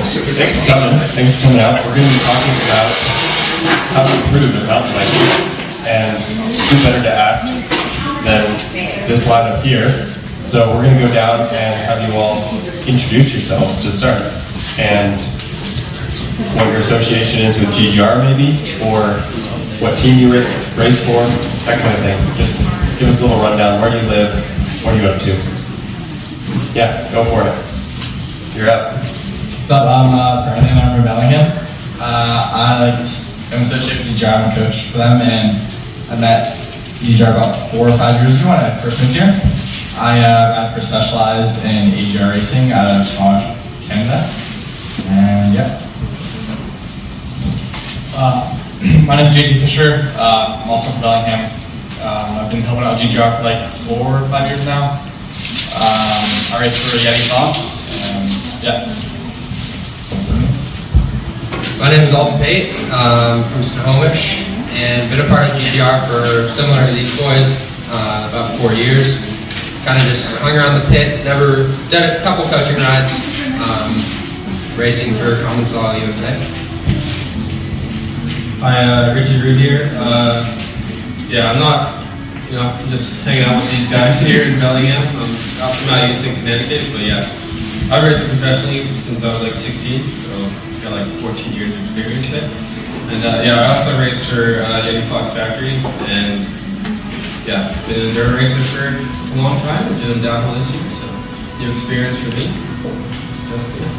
Thanks for coming. Thanks for coming out. We're going to be talking about how to improve in mountain biking, and who better to ask than this lineup here. So we're going to go down and have you all introduce yourselves to start, and what your association is with GGR maybe, or what team you race for, that kind of thing. Just give us a little rundown. Where do you live? What are you up to? Yeah, go for it. You're up. What's up? I'm Brandon. I'm from Bellingham. I'm associated with EDR. I'm a coach for them, and I met EDR about 4 or 5 years ago when I first moved here. I got first specialized in AGR Racing out of Toronto, Canada, and yeah. My name is Yeti Fisher. I'm also from Bellingham. I've been helping out GGR for like 4 or 5 years now. I race for Yeti Fox, and yeah. My name is Alden Pate. From Snohomish, and been a part of GGR for, similar to these boys, about 4 years. Kind of just hung around the pits, never done a couple coaching rides, racing for Commencal USA. Hi, Richie here. Yeah, I'm not, just hanging out with these guys here in Bellingham. I'm not used in Connecticut, but yeah, I've raced professionally since I was like 16, so I've got like 14 years of experience there. And yeah, I also raced for Yeti Fox Factory, and yeah, been an enduro racer for a long time. I'm doing downhill this year, so new experience for me. So, yeah.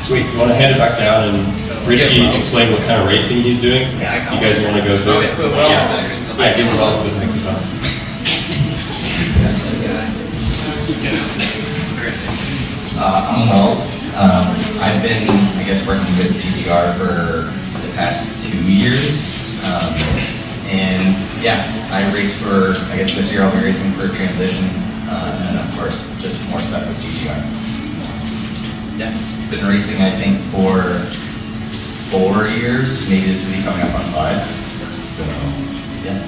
Sweet. You want to hand it back down and Richie explain what kind of racing he's doing? Yeah, you guys want to go through it? Yeah. I give Wells the second time. I'm Wells. I've been, working with GGR for the past 2 years. And yeah, I race for, this year I'll be racing for Transition. And of course, just more stuff with GGR. Yeah, been racing I think for 4 years. Maybe this will be coming up on 5. So, yeah.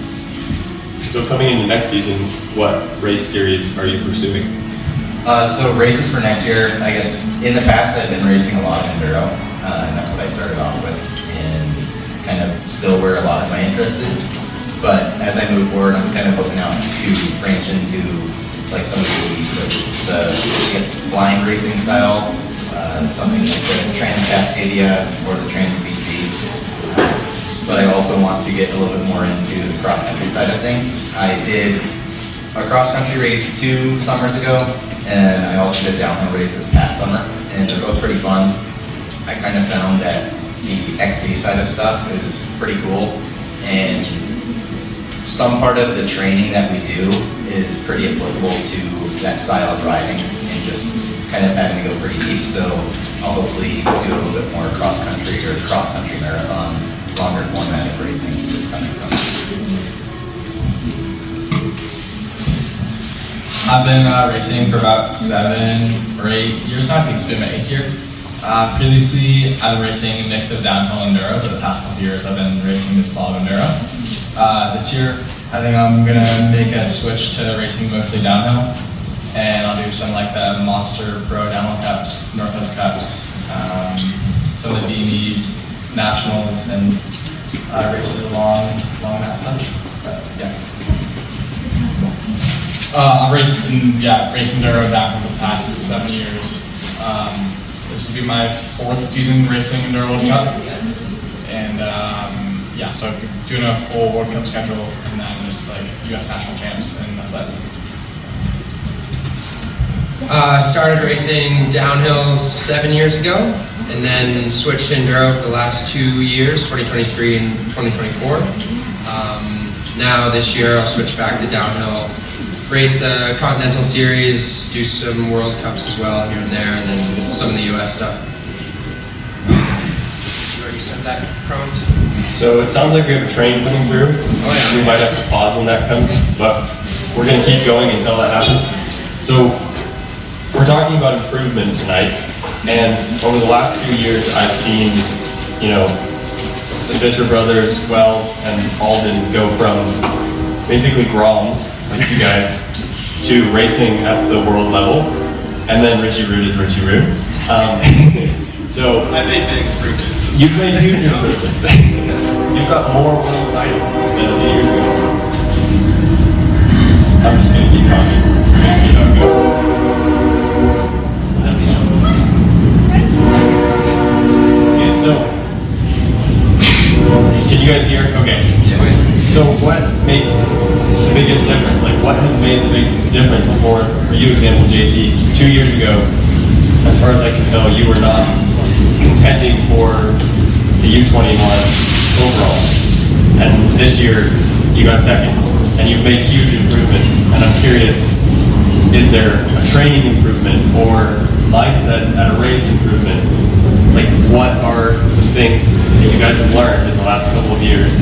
So coming into next season, what race series are you pursuing? So races for next year, in the past I've been racing a lot of enduro, and that's what I started off with, and kind of still where a lot of my interest is. But as I move forward, I'm kind of hoping out to branch into like some of the blind racing style, something like the Trans Cascadia or the Trans BC. But I also want to get a little bit more into the cross country side of things. I did a cross country race 2 summers ago, and I also did a downhill race this past summer, and they're both pretty fun. I kind of found that the XC side of stuff is pretty cool, and some part of the training that we do is pretty applicable to that style of riding, and just kind of having to go pretty deep. So I'll hopefully do a little bit more cross country or cross country marathon, longer format of racing this coming summer. I've been racing for about 7 or 8 years now. I think it's been my 8th year. Previously, I've been racing a mix of downhill and enduro. For the past couple years, I've been racing this style of enduro. This year, I think I'm gonna make a switch to racing mostly downhill, and I'll do some like the Monster Pro Downhill Cups, Northwest Cups, some of the BMEs, Nationals, and races along that such. But yeah. I've raced enduro down for the past 7 years. This will be my 4th season racing enduro World Cup, and so I'm doing a full World Cup schedule, and then just like U.S. national champs, and that's it. Started racing downhill 7 years ago, and then switched to enduro for the last 2 years, 2023 and 2024. Now this year I'll switch back to downhill. Race a Continental Series, do some World Cups as well here and there, and then some of the US stuff. You already said that, Prone? So it sounds like we have a train coming through. Oh yeah. We might have to pause when that comes, but we're going to keep going until that happens. So we're talking about improvement tonight, and over the last few years I've seen, the Fisher brothers, Wells, and Alden go from basically Groms, like you guys, to racing at the world level. and then Richie Root is Richie Root. So I made big improvements. you've made huge improvements. You've got more world titles than a few years ago. I'm just gonna keep talking and see how it goes. Okay, so can you guys hear? Okay. So what makes the biggest difference? Like what has made the big difference for you, example, JT, 2 years ago? As far as I can tell, you were not contending for the U21 overall. And this year, you got second. And you've made huge improvements. And I'm curious, is there a training improvement or mindset at a race improvement? Like, what are some things that you guys have learned in the last couple of years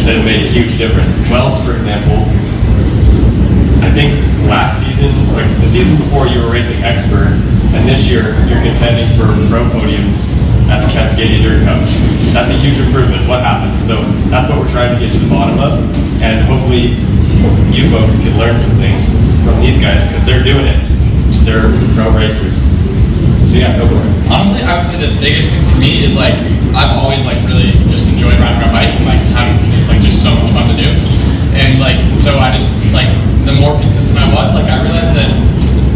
that have made a huge difference? Wells, for example, I think last season, like the season before, you were racing expert, and this year you're contending for pro podiums at the Cascadia Dirt Cups. That's a huge improvement. What happened? So that's what we're trying to get to the bottom of, and hopefully you folks can learn some things from these guys because they're doing it. They're pro racers. So yeah, go for it. Honestly, I would say the biggest thing for me is like I've always like really just enjoyed riding my bike and like having it's like just so much fun to do. And like so I just like the more consistent I was, like I realized that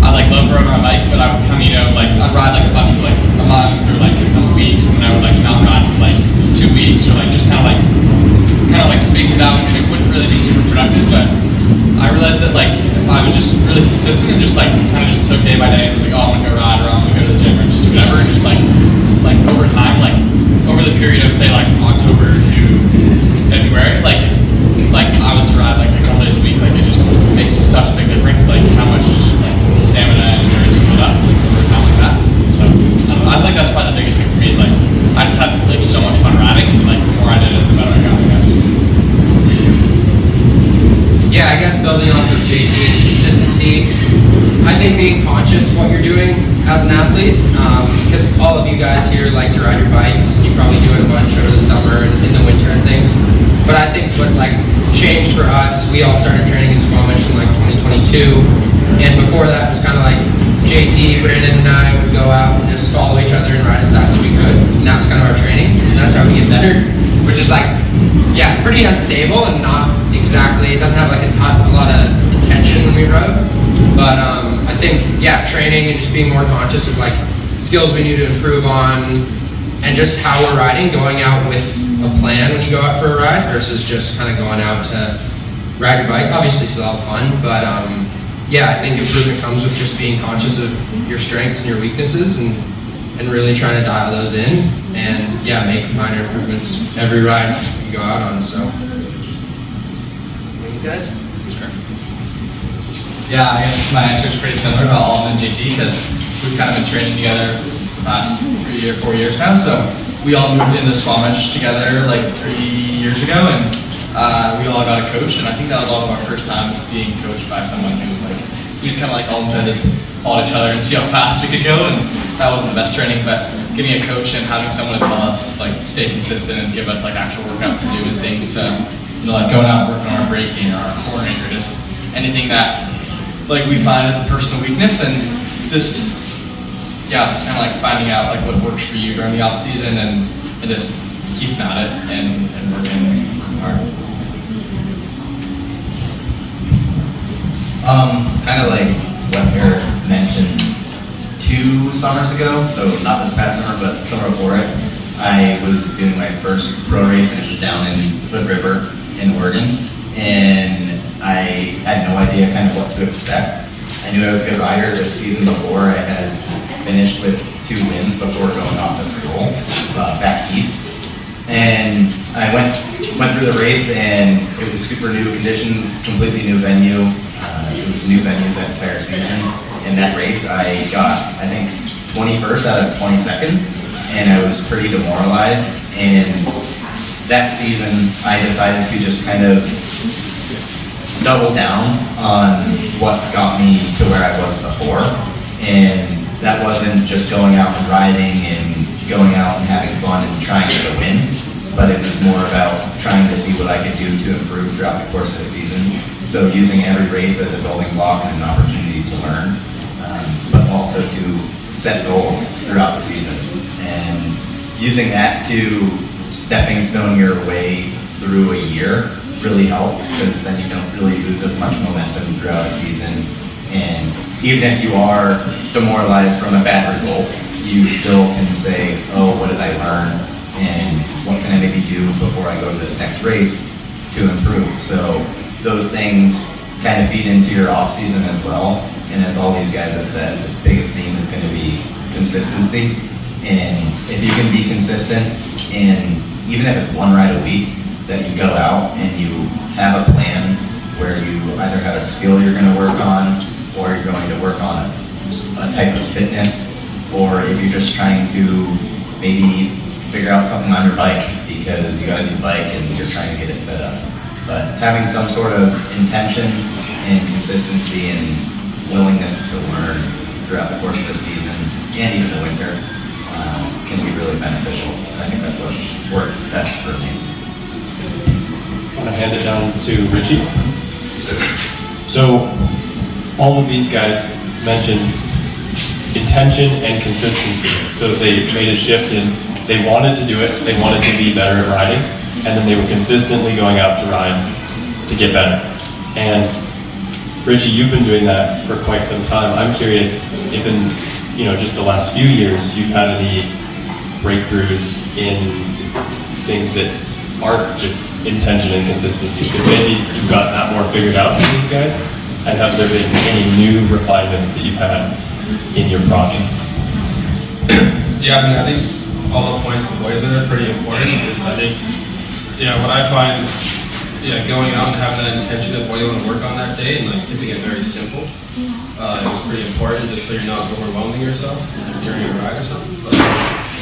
I like love riding my bike, but I would come, you know, like I'd ride like a bunch of like a month or like a couple weeks, and then I would like not ride for like 2 weeks or like just kind of like space it out, and it wouldn't really be super productive. But I realized that like if I was just really consistent and just like kind of just took day by day, it was like, oh, I'm gonna go ride or I'm gonna go to the gym or just do whatever, and just like over time, like over the period of say like October to February, like I was to ride like a couple days a week, like it just makes such a big difference, like how much like stamina and endurance you build up over time like that. So I don't know, I think that's probably the biggest thing for me is like I just had like so much fun riding, and like the more I did it, the better I got, I guess. Yeah, I guess building off of JT and consistency, I think being conscious of what you're doing as an athlete, because all of you guys here like to ride your bikes, and you probably do it a bunch over the summer and in the winter and things. But I think what like changed for us is we all started training in Squamish in like 2022, and before that it was kind of like JT, Brandon, and I would go out and just follow each other and ride as fast as we could, and that was kind of our training, and that's how we get better, which is like, yeah, pretty unstable and not exactly, it doesn't have like a lot of intention when we rode, but I think, yeah, training and just being more conscious of like skills we need to improve on, and just how we're riding, going out with a plan when you go out for a ride versus just kind of going out to ride your bike. Obviously still have fun, but yeah, I think improvement comes with just being conscious of your strengths and your weaknesses and really trying to dial those in, and yeah, make minor improvements every ride you go out on. So, you guys? Sure. Yeah, I guess my answer is pretty similar to Alden and JT because we've kind of been training together the past 3 or 4 years now. So we all moved into Squamish together like 3 years ago, and we all got a coach, and I think that was all of our first times being coached by someone who like we just kind of like Alden said, just followed each other and see how fast we could go, and that wasn't the best training, but getting a coach and having someone to tell us like stay consistent and give us like actual workouts to do and things to, you know, like going out and working on our braking or our cornering or just anything that like we find as a personal weakness, and just yeah, just kind of like finding out like what works for you during the off season, and just keeping at it and working hard. Kind of like what Eric mentioned 2 summers ago, so not this past summer, but summer before it, I was doing my first pro race, and it was down in Hood River in Oregon, and I had no idea kind of what to expect. I knew I was a good rider. This season before, I had finished with 2 wins before going off to school back east, and I went through the race, and it was super new conditions, completely new venue. It was new venues that entire season. In that race, I got, I think, 21st out of 22nd, and I was pretty demoralized. And that season, I decided to just kind of double down on what got me to where I was before. And that wasn't just going out and riding and going out and having fun and trying to win, but it was more about trying to see what I could do to improve throughout the course of the season. So using every race as a building block and an opportunity to learn, but also also to set goals throughout the season. And using that to stepping stone your way through a year really helps, because then you don't really lose as much momentum throughout a season. And even if you are demoralized from a bad result, you still can say, oh, what did I learn? And what can I maybe do before I go to this next race to improve? So those things kind of feed into your off season as well. And as all these guys have said, the biggest theme is going to be consistency. And if you can be consistent, and even if it's one ride a week, that you go out and you have a plan where you either have a skill you're going to work on, or you're going to work on a type of fitness, or if you're just trying to maybe figure out something on your bike because you got a new bike and you're trying to get it set up. But having some sort of intention and consistency and willingness to learn throughout the course of the season and even the winter can be really beneficial. I think that's what worked best for me. I'm gonna hand it down to Richie. So all of these guys mentioned intention and consistency. So they made a shift in, they wanted to do it, they wanted to be better at riding, and then they were consistently going out to ride to get better. And Richie, you've been doing that for quite some time. I'm curious if in just the last few years you've had any breakthroughs in things that aren't just intention and consistency. Because maybe you've got that more figured out than these guys, and have there been any new refinements that you've had in your process? Yeah, I think all the points the boys made are pretty important, because I think, what I find, going out and having that intention of what you want to work on that day and keeping it very simple, is pretty important, just so you're not overwhelming yourself during a ride or something. But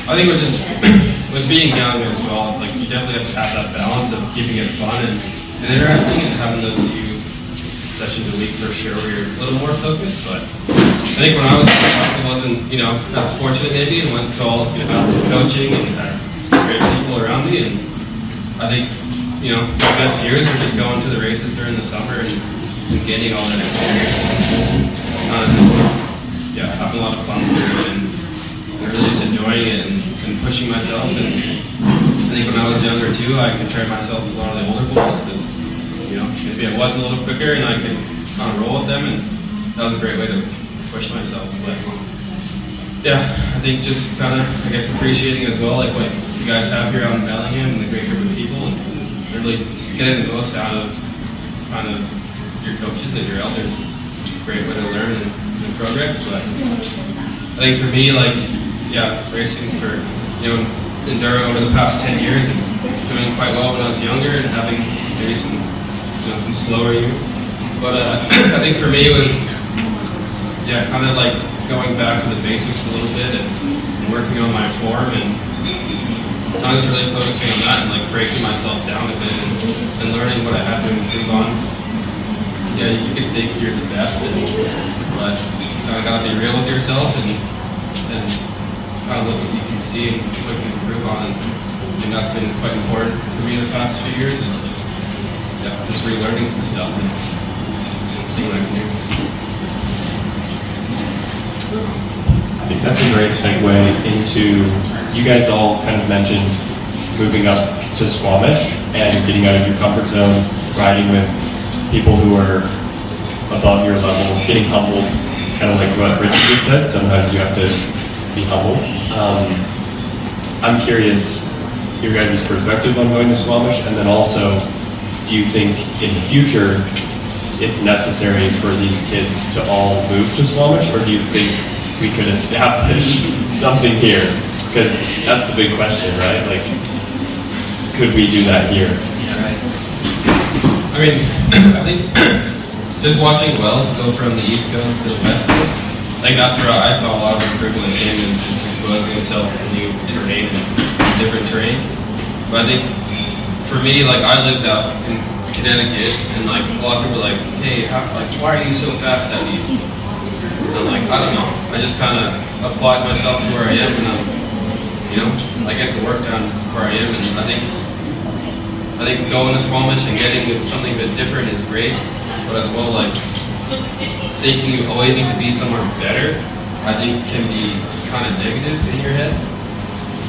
I think with being young as well, it's you definitely have to have that balance of keeping it fun and interesting, and having those few sessions a week for sure where you're a little more focused. But I think when I was I wasn't, as fortunate maybe, and went to all this coaching and had great people around me. And I think, the best years were just going to the races during the summer and getting all that experience. Kind of just, having a lot of fun with it and really just enjoying it and pushing myself. And I think when I was younger too, I compared myself to a lot of the older boys, because maybe I was a little quicker and I could kind of roll with them, and that was a great way to push myself. But I think just kind of, appreciating as well, what you guys have here out in Bellingham and the great group of people, and really getting the most out of kind of your coaches and your elders is a great way to learn and progress. But I think for me, racing for, enduro over the past 10 years and doing quite well when I was younger and having maybe some slower years. But I think for me it was, kind of going back to the basics a little bit and working on my form, and I was really focusing on that and breaking myself down a bit and learning what I had to improve on. You can think you're the best, but you kind of gotta be real with yourself and kind of look what you can see and what you can improve on. And that's been quite important for me the past few years, is just relearning some stuff and seeing what I can do. I think that's a great segue into, you guys all kind of mentioned moving up to Squamish and getting out of your comfort zone, riding with people who are above your level, getting humbled, kind of like what Richie just said. Sometimes you have to be humbled. I'm curious your guys' perspective on going to Squamish, and then also, do you think in the future it's necessary for these kids to all move to Squamish, or do you think we could establish something here? Because that's the big question, right? Could we do that here? I mean, I think just watching Wells go from the East Coast to the West Coast, that's where I saw a lot of improvement in him, and just exposing himself to new terrain and different terrain. But I think for me, I lived out in Connecticut, and a lot of people were hey, why are you so fast at East? And I'm I don't know. I just kind of applied myself to where I am, and I get the work done where I am. And I think going to Squamish and getting something a bit different is great, but as well, thinking you always need to be somewhere better I think can be kind of negative in your head.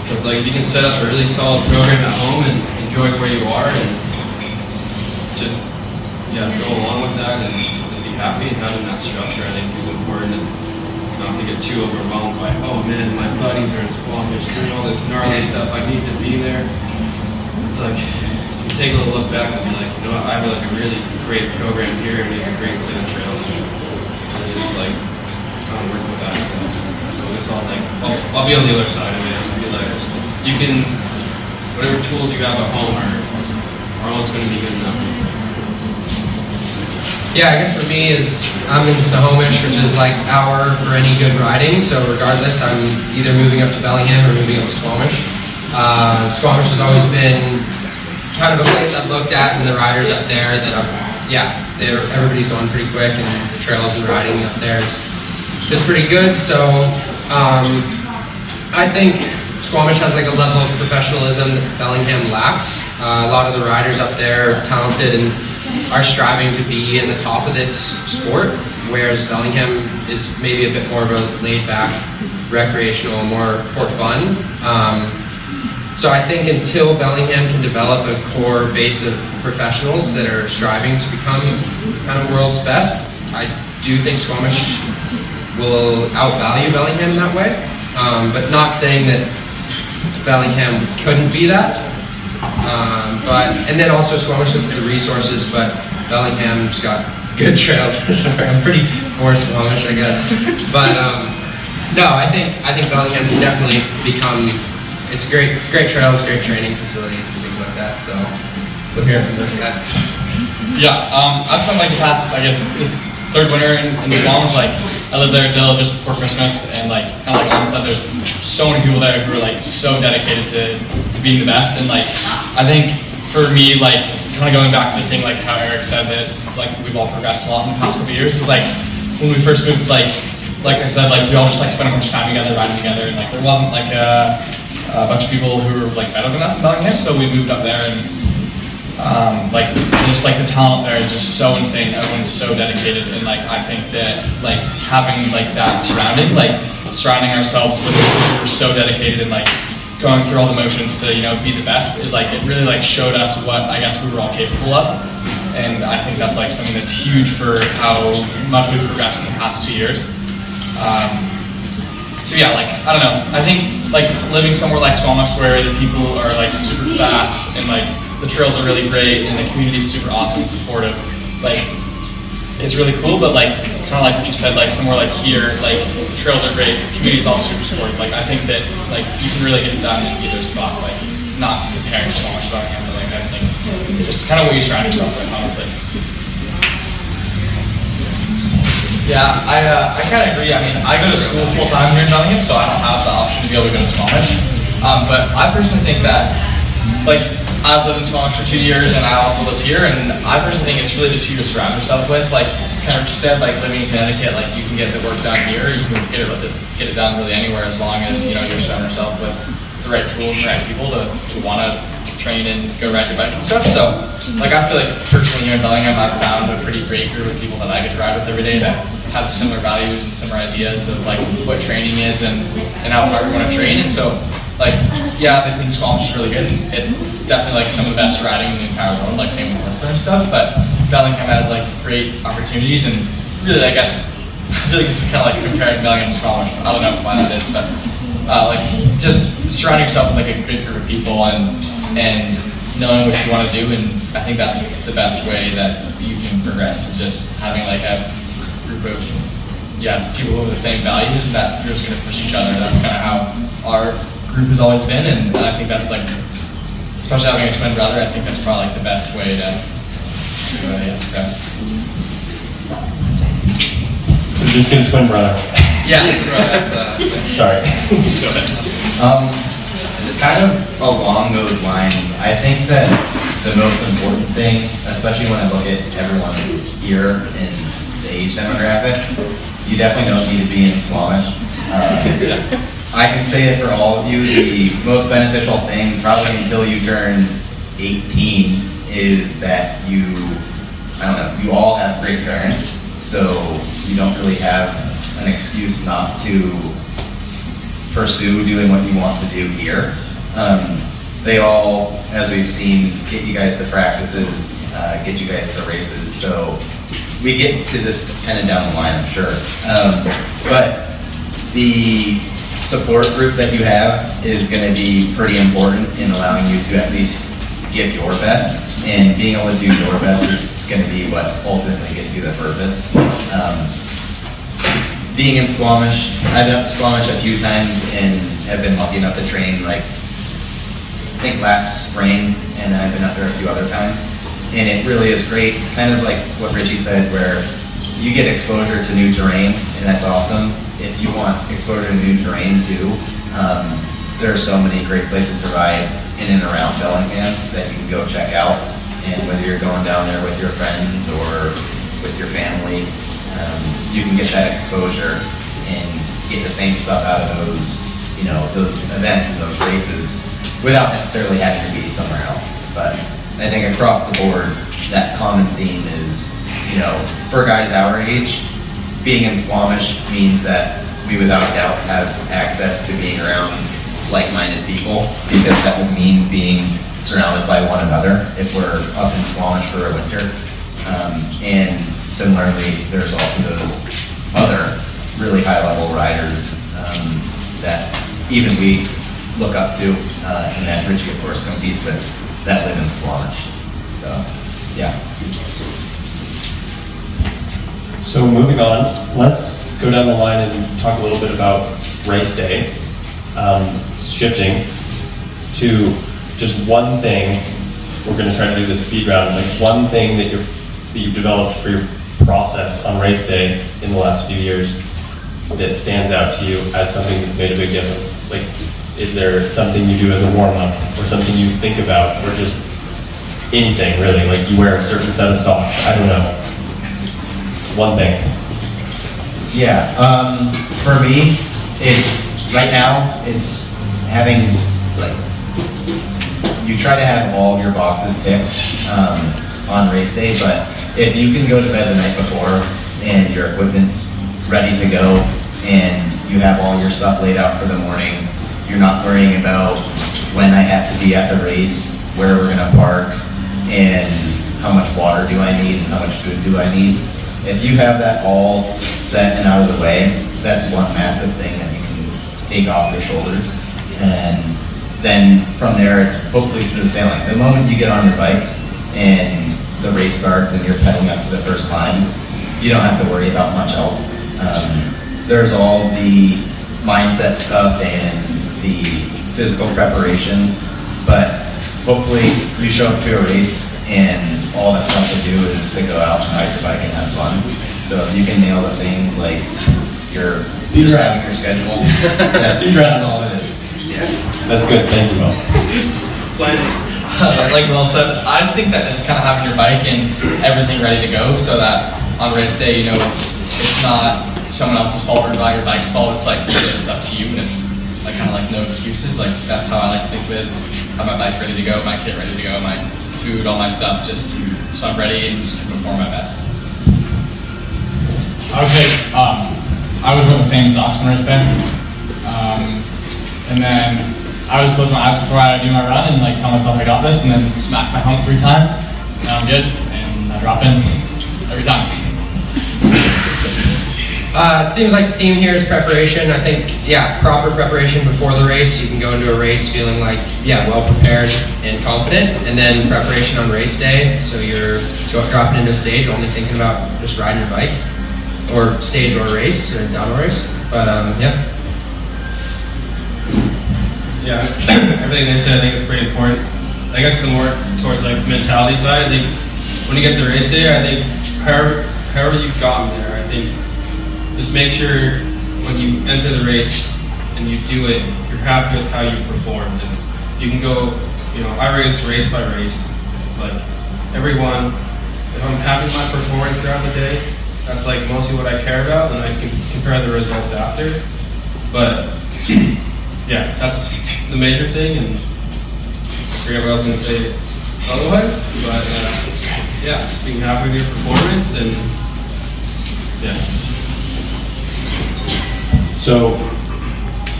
So it's like if you can set up a really solid program at home and enjoy where you are and just go along with that and be happy and having that structure, I think is important. And not to get too overwhelmed by, oh man, my buddies are in Squamish doing all this gnarly stuff, I need to be there. It's like, you take a little look back and be like, you know what, I have like a really great program here and we have a great set of trails and just like kind of work with that. So I guess I'll be on the other side of it and be like, you can, whatever tools you have at home are almost going to be good enough. Yeah, I guess for me is I'm in Snohomish, which is like hour for any good riding. So regardless, I'm either moving up to Bellingham or moving up to Squamish. Squamish has always been kind of a place I've looked at, and the riders up there that everybody's going pretty quick, and the trails and riding up there is pretty good. So I think Squamish has like a level of professionalism that Bellingham lacks. A lot of the riders up there are talented and are striving to be in the top of this sport, whereas Bellingham is maybe a bit more of a laid-back, recreational, more for fun. So I think until Bellingham can develop a core base of professionals that are striving to become kind of world's best, I do think Squamish will outvalue Bellingham in that way. But not saying that Bellingham couldn't be that. And then also Squamish has the resources, but Bellingham's got good trails. Sorry, I'm pretty for Squamish, I guess. But no, I think Bellingham can definitely become. It's great trails, great training facilities, and things like that. So, look here for this guy. Yeah, I spent like the past, I guess, this third winter in Squamish. Like, I lived there till just before Christmas, and like, kind of like on the side, there's so many people there who are like so dedicated to being the best. And like, I think for me, like, kind of going back to the thing, like how Eric said that like we've all progressed a lot in the past couple of years. Is like when we first moved, like I said, like we all just like spent a bunch of time together, riding together, and like there wasn't like a bunch of people who were like better than us in Bellingham, so we moved up there, and like just like the talent there is just so insane. Everyone's so dedicated, and like I think that like having like that surrounding ourselves with people who are so dedicated and like going through all the motions to be the best is like it really like showed us what I guess we were all capable of, and I think that's like something that's huge for how much we've progressed in the past 2 years. So yeah, like, I don't know, I think like living somewhere like Squamish where the people are like super fast and like the trails are really great and the community is super awesome and supportive, like, is really cool, but like, kind of like what you said, like somewhere like here, like the trails are great, the community's all super supportive, like I think that like you can really get it done in either spot, like not comparing Squamish to Bellingham, but like I think just kind of what you surround yourself with, honestly. Yeah, I kind of agree. I mean, I go to school full time here in Bellingham, so I don't have the option to be able to go to Squamish. But I personally think that, like, I've lived in Squamish for 2 years, and I also lived here, and I personally think it's really just who you surround yourself with. Like, kind of what you said, like living in Connecticut, like you can get the work done here, you can get it done really anywhere as long as you're surrounding yourself with the right tools and the right people to want to train and go ride your bike and stuff. So, like, I feel like personally here in Bellingham, I've found a pretty great group of people that I get to ride with every day that have similar values and similar ideas of like what training is and how hard we want to train. And so, like, yeah, I think Squamish is really good. It's definitely like some of the best riding in the entire world, like same with Whistler and stuff. But Bellingham has like great opportunities, and really, I guess, I feel like this is kind of like comparing Bellingham to Squamish. I don't know why that is, but like just surrounding yourself with like a good group of people and knowing what you want to do, and I think that's the best way that you can progress is just having like a group of just people who have the same values and that you're just going to push each other. That's kind of how our group has always been, and I think that's like, especially having a twin brother, I think that's probably like the best way to progress. So just get a twin brother. Yeah, that's Sorry. Go ahead. Kind of along those lines, I think that the most important thing, especially when I look at everyone here in the age demographic, you definitely don't need to be in Squamish. I can say it for all of you, the most beneficial thing, probably until you turn 18, is that you all have great parents, so you don't really have an excuse not to pursue doing what you want to do here. They all, as we've seen, get you guys to practices, get you guys to races. So we get to this kind of down the line, I'm sure. But the support group that you have is going to be pretty important in allowing you to at least give your best. And being able to do your best is going to be what ultimately gets you the purpose. Being in Squamish, I've been up to Squamish a few times and have been lucky enough to train, like, I think last spring, and I've been up there a few other times. And it really is great, kind of like what Richie said, where you get exposure to new terrain, and that's awesome. If you want exposure to new terrain too, there are so many great places to ride in and around Bellingham that you can go check out. And whether you're going down there with your friends or with your family, you can get that exposure and get the same stuff out of those, you know, those events and those races without necessarily having to be somewhere else. But I think across the board, that common theme is, you know, for guys our age, being in Squamish means that we without a doubt have access to being around like-minded people, because that would mean being surrounded by one another if we're up in Squamish for a winter. And similarly, there's also those other really high-level riders that even we look up to, and that Richie, of course, competes with, that live in Squamish. So, yeah. So moving on, let's go down the line and talk a little bit about race day. Shifting to just one thing, we're going to try to do this speed round, like one thing that you've developed for your process on race day in the last few years that stands out to you as something that's made a big difference. Like, is there something you do as a warm-up, or something you think about, or just anything really? Like you wear a certain set of socks, I don't know. One thing. Yeah, for me, it's right now, it's having, like, you try to have all of your boxes ticked on race day, but if you can go to bed the night before and your equipment's ready to go and you have all your stuff laid out for the morning, you're not worrying about when I have to be at the race, where we're gonna park, and how much water do I need and how much food do I need. If you have that all set and out of the way, that's one massive thing that you can take off your shoulders. And then from there, it's hopefully smooth sailing. The moment you get on your bike and the race starts and you're pedaling up to the first line, you don't have to worry about much else. There's all the mindset stuff and the physical preparation, but hopefully you show up to a race and all that's left to do is to go out and ride your bike and have fun. So if you can nail the things like your speed round, your schedule, that's all it is. Yeah. That's good, thank you, Will. Like Will said, I think that just kind of having your bike and everything ready to go, so that on race day, you know, it's not someone else's fault or not your bike's fault. It's like it's up to you, and it's like kind of like no excuses. Like that's how I like to think of it, is have my bike ready to go, my kit ready to go, my food, all my stuff, just so I'm ready and just to perform my best. I would say I was wearing the same socks on race day, and then I would close my eyes before I do my run and like tell myself I got this, and then smack my helmet 3 times, and I'm good, and I drop in every time. It seems like the theme here is preparation. I think, yeah, proper preparation before the race. You can go into a race feeling like, yeah, well prepared and confident, and then preparation on race day. So you're dropping into a stage only thinking about just riding your bike, or stage or race, or downhill race. But yeah. Yeah, everything they said I think is pretty important. I guess the more towards like the mentality side, I think when you get to race day, I think however you've gotten there, I think just make sure when you enter the race and you do it, you're happy with how you performed. And you can go, you know, I race by race. It's like everyone, if I'm happy with my performance throughout the day, that's like mostly what I care about, and I can compare the results after. But yeah, that's the major thing, and I forget what I was going to say otherwise, but yeah, being happy with your performance, and yeah. So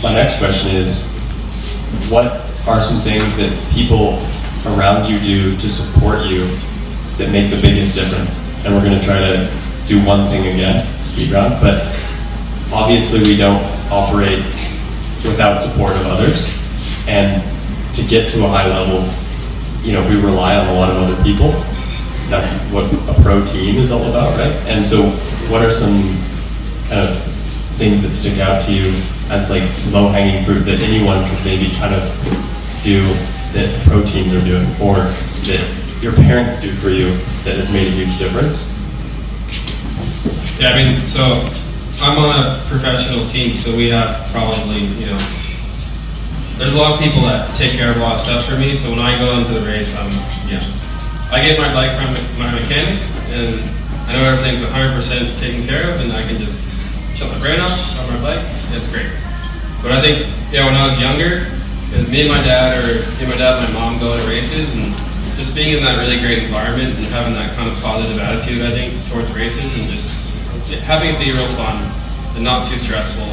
my next question is, what are some things that people around you do to support you that make the biggest difference? And we're going to try to do one thing again, speed round, but obviously we don't operate without support of others. And to get to a high level, you know, we rely on a lot of other people. That's what a pro team is all about, right? And so what are some kind of things that stick out to you as like low-hanging fruit that anyone could maybe kind of do that pro teams are doing, or that your parents do for you that has made a huge difference? Yeah, I mean, so I'm on a professional team, so we have probably, you know, there's a lot of people that take care of a lot of stuff for me. So when I go into the race, I get my bike from my mechanic, and I know everything's 100% taken care of, and I can just shut my brain off on my bike. It's great. But I think, yeah, when I was younger, it was me and my dad, or me and my dad and my mom going to races, and just being in that really great environment and having that kind of positive attitude, I think, towards races, and just having it be real fun and not too stressful.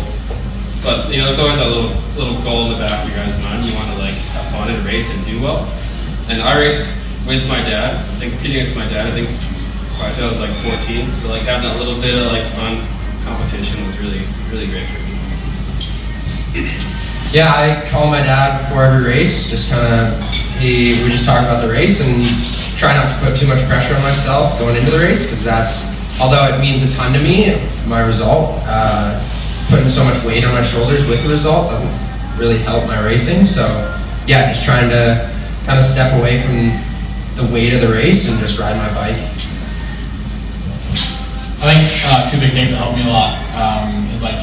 But you know, there's always that little goal in the back of your guys' mind. You want to like have fun in a race and do well. And I raced with my dad. I think competing against my dad, I think until I was like 14. So like having that little bit of like fun competition was really, really great for me. Yeah, I call my dad before every race. Just kind of, we just talk about the race and try not to put too much pressure on myself going into the race, because that's, although it means a ton to me, my result, putting so much weight on my shoulders with the result doesn't really help my racing. So yeah, just trying to kind of step away from the weight of the race and just ride my bike. I think two big things that helped me a lot is like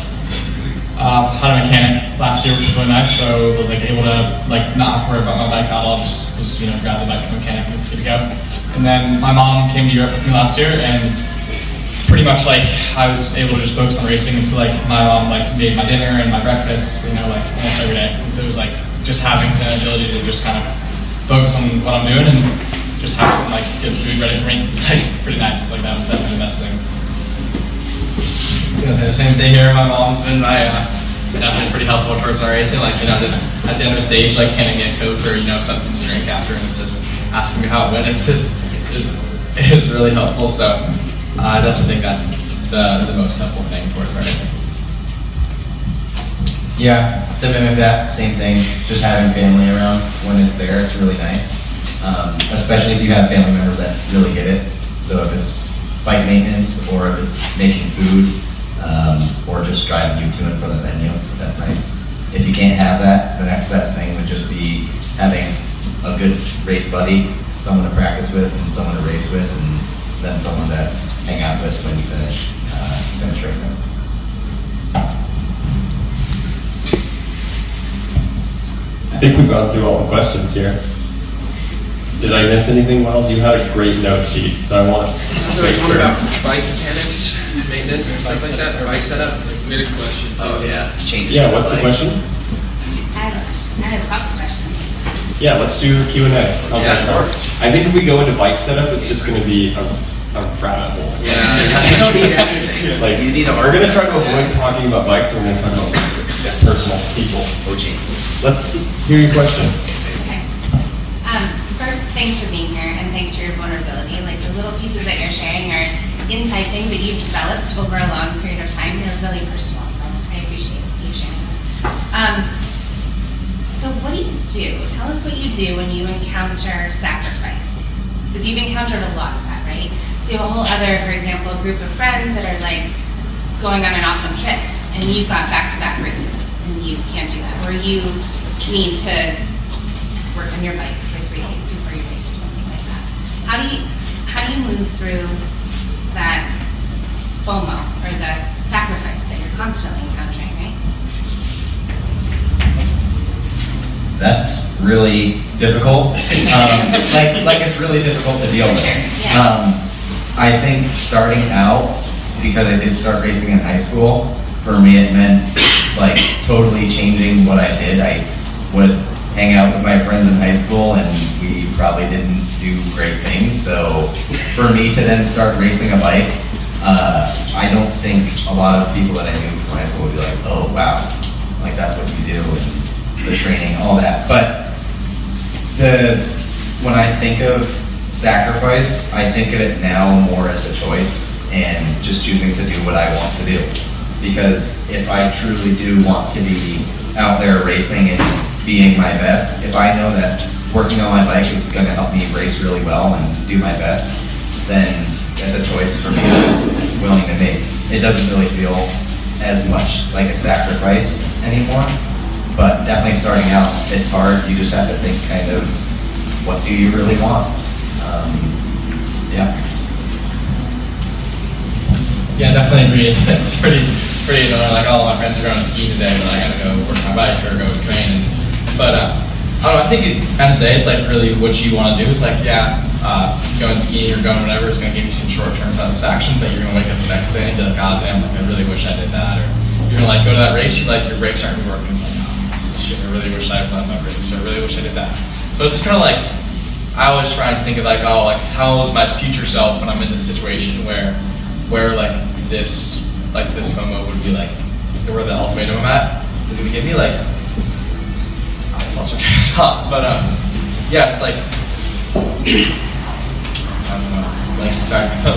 had a mechanic last year, which was really nice. So I was like able to like not have to worry about my bike at all. Just grab the bike from the mechanic and it's good to go. And then my mom came to Europe with me last year, and pretty much like I was able to just focus on racing. And so like my mom like made my dinner and my breakfast, you know, like almost every day. And so it was like just having the ability to just kind of focus on what I'm doing and just have some like good food ready for me. It's like pretty nice. Like that was definitely the best thing. I was gonna say the same thing here. My mom and I definitely pretty helpful towards my racing. Like, you know, just at the end of the stage, like handing me a Coke or, you know, something to drink after, and just asking me how it went is really helpful. So I definitely think that's the most helpful thing towards my racing. Yeah, to mimic that, same thing. Just having family around when it's there, it's really nice. Especially if you have family members that really get it. So if it's bike maintenance, or if it's making food, or just driving you to and from the venue, that's nice. If you can't have that, the next best thing would just be having a good race buddy, someone to practice with and someone to race with, and then someone to hang out with when you finish racing. I think we've gone through all the questions here. Did I miss anything, Wells? You had a great note sheet, so I want to make sure. About bike mechanics, maintenance, and stuff like that, bike setup. Made a question. Oh yeah, changes. Yeah, what's the question? I have a couple questions. Yeah, let's do Q&A. How's that sound? I think if we go into bike setup, it's just going to be a rabbit hole. Yeah, you don't need anything. Like, You need a we're going to try to avoid talking about bikes, and we're going to talk about personal people. OG. Let's hear your question. Okay. First, thanks for being here, and thanks for your vulnerability. Like, those little pieces that you're sharing are inside things that you've developed over a long period of time. They're really personal, so I appreciate you sharing them. So what do you do? Tell us what you do when you encounter sacrifice. Because you've encountered a lot of that, right? So you have a whole other, for example, group of friends that are like going on an awesome trip, and you've got back-to-back races, and you can't do that. Or you need to work on your bike for 3 days before you race or something like that. How do you move through that FOMO, or the sacrifice that you're constantly encountering, right? That's really difficult. Like it's really difficult to deal with. Sure, yeah. I think starting out, because I did start racing in high school, for me it meant like totally changing what I did. I would hang out with my friends in high school, and we probably didn't do great things. So for me to then start racing a bike, I don't think a lot of people that I knew from high school would be like, oh wow, like that's what you do, and the training, all that. But when I think of sacrifice, I think of it now more as a choice and just choosing to do what I want to do. Because if I truly do want to be out there racing and being my best, if I know that working on my bike is going to help me race really well and do my best, then that's a choice for me I'm willing to make. It doesn't really feel as much like a sacrifice anymore, but definitely starting out, it's hard. You just have to think kind of, what do you really want? Yeah. Yeah, definitely agree. It's pretty annoying. Like, all my friends are going skiing today, but I gotta go work my bike or go train. But I don't know. I think at the end of the day, it's like really what you want to do. It's like, yeah, going skiing or going whatever is gonna give you some short-term satisfaction, but you're gonna wake up the next day and be like, God damn, like, I really wish I did that. Or you're gonna like go to that race, you like your brakes aren't gonna be working. It's like, oh shit, I really wish I had done my brakes. Or I really wish I did that. So it's just kind of like, I always try and think of like, oh, like how is my future self when I'm in this situation where like this FOMO would be like, where the ultimatum I'm at is gonna give me like, I just lost my train of thought, but yeah, it's like, I don't know, like, sorry, but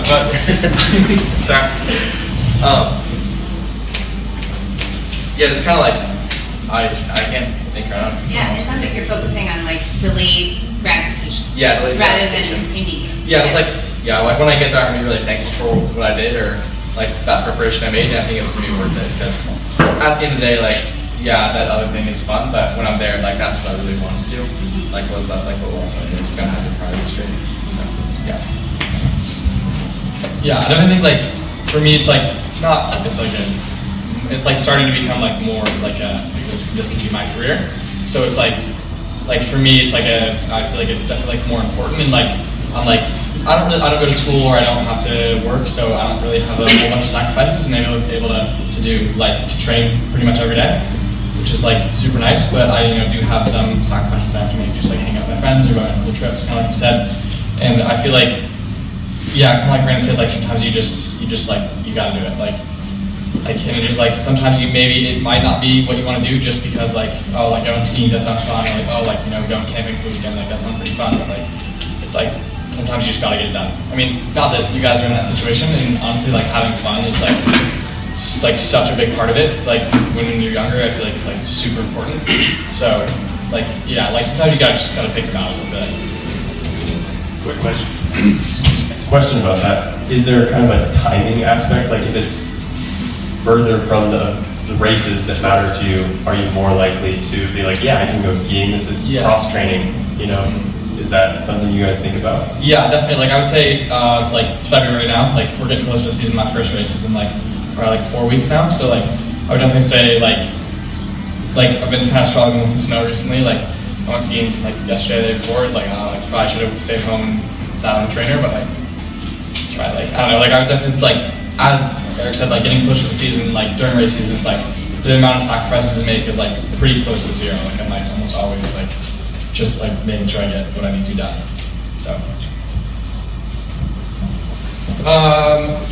sorry, yeah, it's kind of like, I can't think right now. Yeah, it sounds like you're focusing on like delayed gratification. Yeah, delayed rather gratification. than immediate. Yeah, it's like, yeah, like when I get there, I'm gonna be really thankful for what I did or like that preparation I made. I think it's gonna be worth it because at the end of the day, like, yeah, that other thing is fun, but when I'm there, like that's what I really wanted to do. Like what's up, like what was I doing? You gotta have your priorities straight. So, yeah. Yeah, I don't think like for me, it's like not. It's like starting to become like more like this can be my career. So it's like for me, it's like I feel like it's definitely like more important and like I'm like I don't go to school or I don't have to work, so I don't really have a whole bunch of sacrifices, and I'm able to do like to train pretty much every day, which is like super nice. But I do have some sacrifices I have to make, just like hang out with my friends or going on cool trips, kind of like you said. And I feel like kind of like Brandon said, like sometimes you just like you gotta do it, like and it's like sometimes maybe it might not be what you want to do just because like, oh, like going skiing, that sounds fun, or like, oh, like going camping for the weekend, like that sounds pretty fun, but like it's like sometimes you just gotta get it done. I mean, not that you guys are in that situation, and honestly, like having fun is like such a big part of it. Like when you're younger, I feel like it's like super important. So like yeah, like sometimes you just gotta pick your battles a bit. Quick question about that. Is there kind of a timing aspect? Like if it's further from the races that matter to you, are you more likely to be like, yeah, I can go skiing, this is cross training, Is that something you guys think about? Yeah, definitely. Like I would say, like it's February now, like we're getting close to the season. My first race is in like probably like 4 weeks now. So like I would definitely say like I've been kind of struggling with the snow recently. Like I went skiing like yesterday, the day before. It's like, like probably should have stayed home and sat on the trainer, but like try like I don't know. Like I would definitely, it's like as Eric said, like getting closer to the season, like during race season, it's like the amount of sacrifices I make is like pretty close to zero. Like I'm like almost always like just like making sure I get what I need to done. So.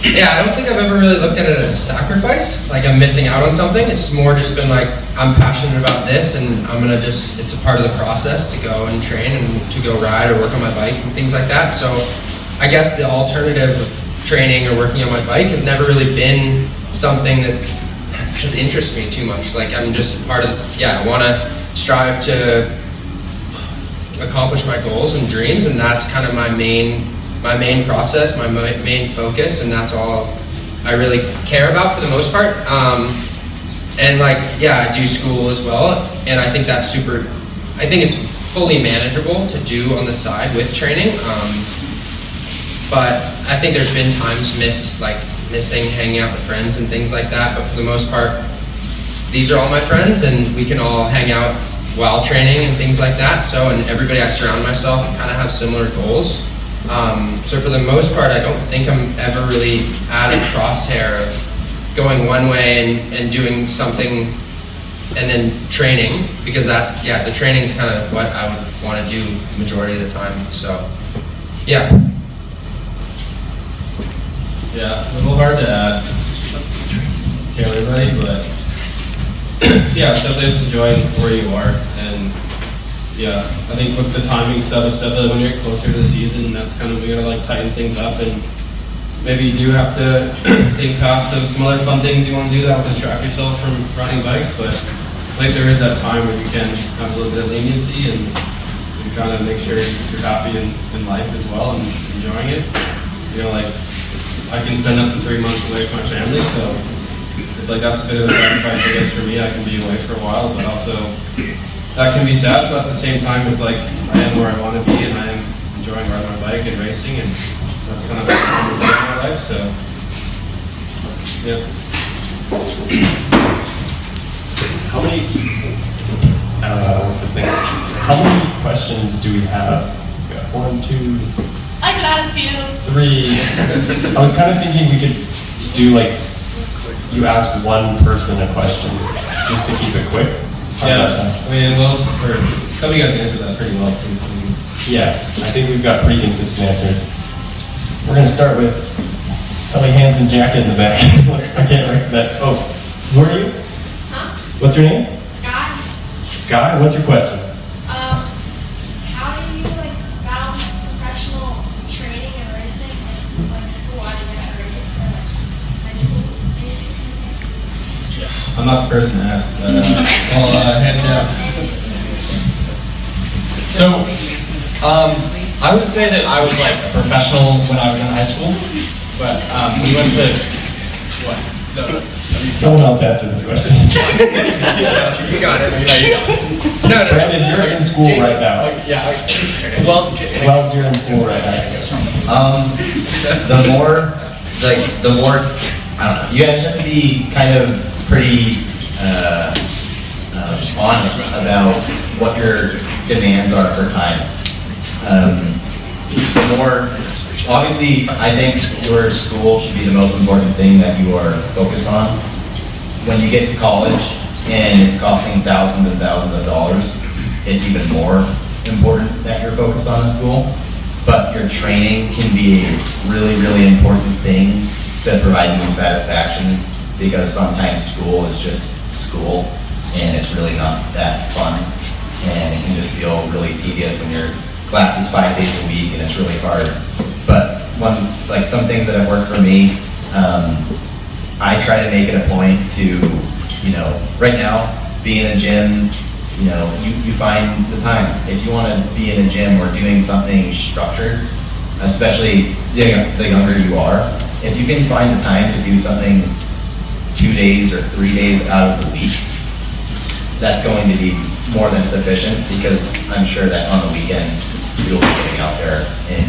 Yeah, I don't think I've ever really looked at it as a sacrifice, like I'm missing out on something. It's more just been like, I'm passionate about this and I'm gonna it's a part of the process to go and train and to go ride or work on my bike and things like that. So I guess the alternative of training or working on my bike has never really been something that has interested me too much. Like I'm just part of, I wanna strive to accomplish my goals and dreams, and that's kind of my main process, my main focus, and that's all I really care about for the most part. And like, I do school as well, and I think that's I think it's fully manageable to do on the side with training. But I think there's been times missing hanging out with friends and things like that, but for the most part, these are all my friends, and we can all hang out while training and things like that. So, and everybody I surround myself kind of have similar goals. So for the most part, I don't think I'm ever really at a crosshair of going one way and doing something and then training, because that's, the training is kind of what I would want to do majority of the time. So, yeah. Yeah, a little hard to add to everybody, but yeah, definitely just enjoying where you are. And yeah, I think with the timing stuff, it's definitely when you're closer to the season, that's kind of, we gotta like tighten things up, and maybe you do have to think past of some other fun things you want to do that will distract yourself from riding bikes, but I think there is that time where you can have a little bit of leniency and you kind of make sure you're happy in life as well and enjoying it. You know, like I can spend up to 3 months away from my family, so it's like that's a bit of a sacrifice, I guess, for me. I can be away for a while, but also that can be sad, but at the same time, it's like I am where I want to be and I am enjoying riding my bike and racing, and that's kind of what I'm doing in my life, so yeah. How many, I don't know how to work this thing. How many questions do we have? We got 1, 2, I could add a few. 3. I was kind of thinking we could do like, you ask one person a question just to keep it quick. How's that sound? I mean, well, for a couple of you guys answered that pretty well, please. Yeah, I think we've got pretty consistent answers. We're gonna start with Ellie Hansen jacket in the back. I can't recognize. Oh, who are you? Huh? What's your name? Scott, Sky. What's your question? how do you like balance professional training and racing and like school? How do you get ready for like high school? I'm not the person to ask, but Hand down. So, I would say that I was like a professional when I was in high school, but we went to what? Someone else answer this question. You got it. No, you got it. No, no. Brandon, you're in school right now. Yeah. Wells, You're in school right now. The more, I don't know, you guys have to be kind of pretty on about what your demands are for time. The more, obviously, I think your school should be the most important thing that you are focused on. When you get to college and it's costing thousands and thousands of dollars, it's even more important that you're focused on a school. But your training can be a really, really important thing to provide you satisfaction, because sometimes school is just school and it's really not that fun, and it can just feel really tedious when your class is 5 days a week and it's really hard. But like some things that have worked for me, I try to make it a point to, right now, be in a gym, you find the time. If you want to be in a gym or doing something structured, especially the younger you are, if you can find the time to do something 2 days or 3 days out of the week, that's going to be more than sufficient, because I'm sure that on the weekend you'll be getting out there and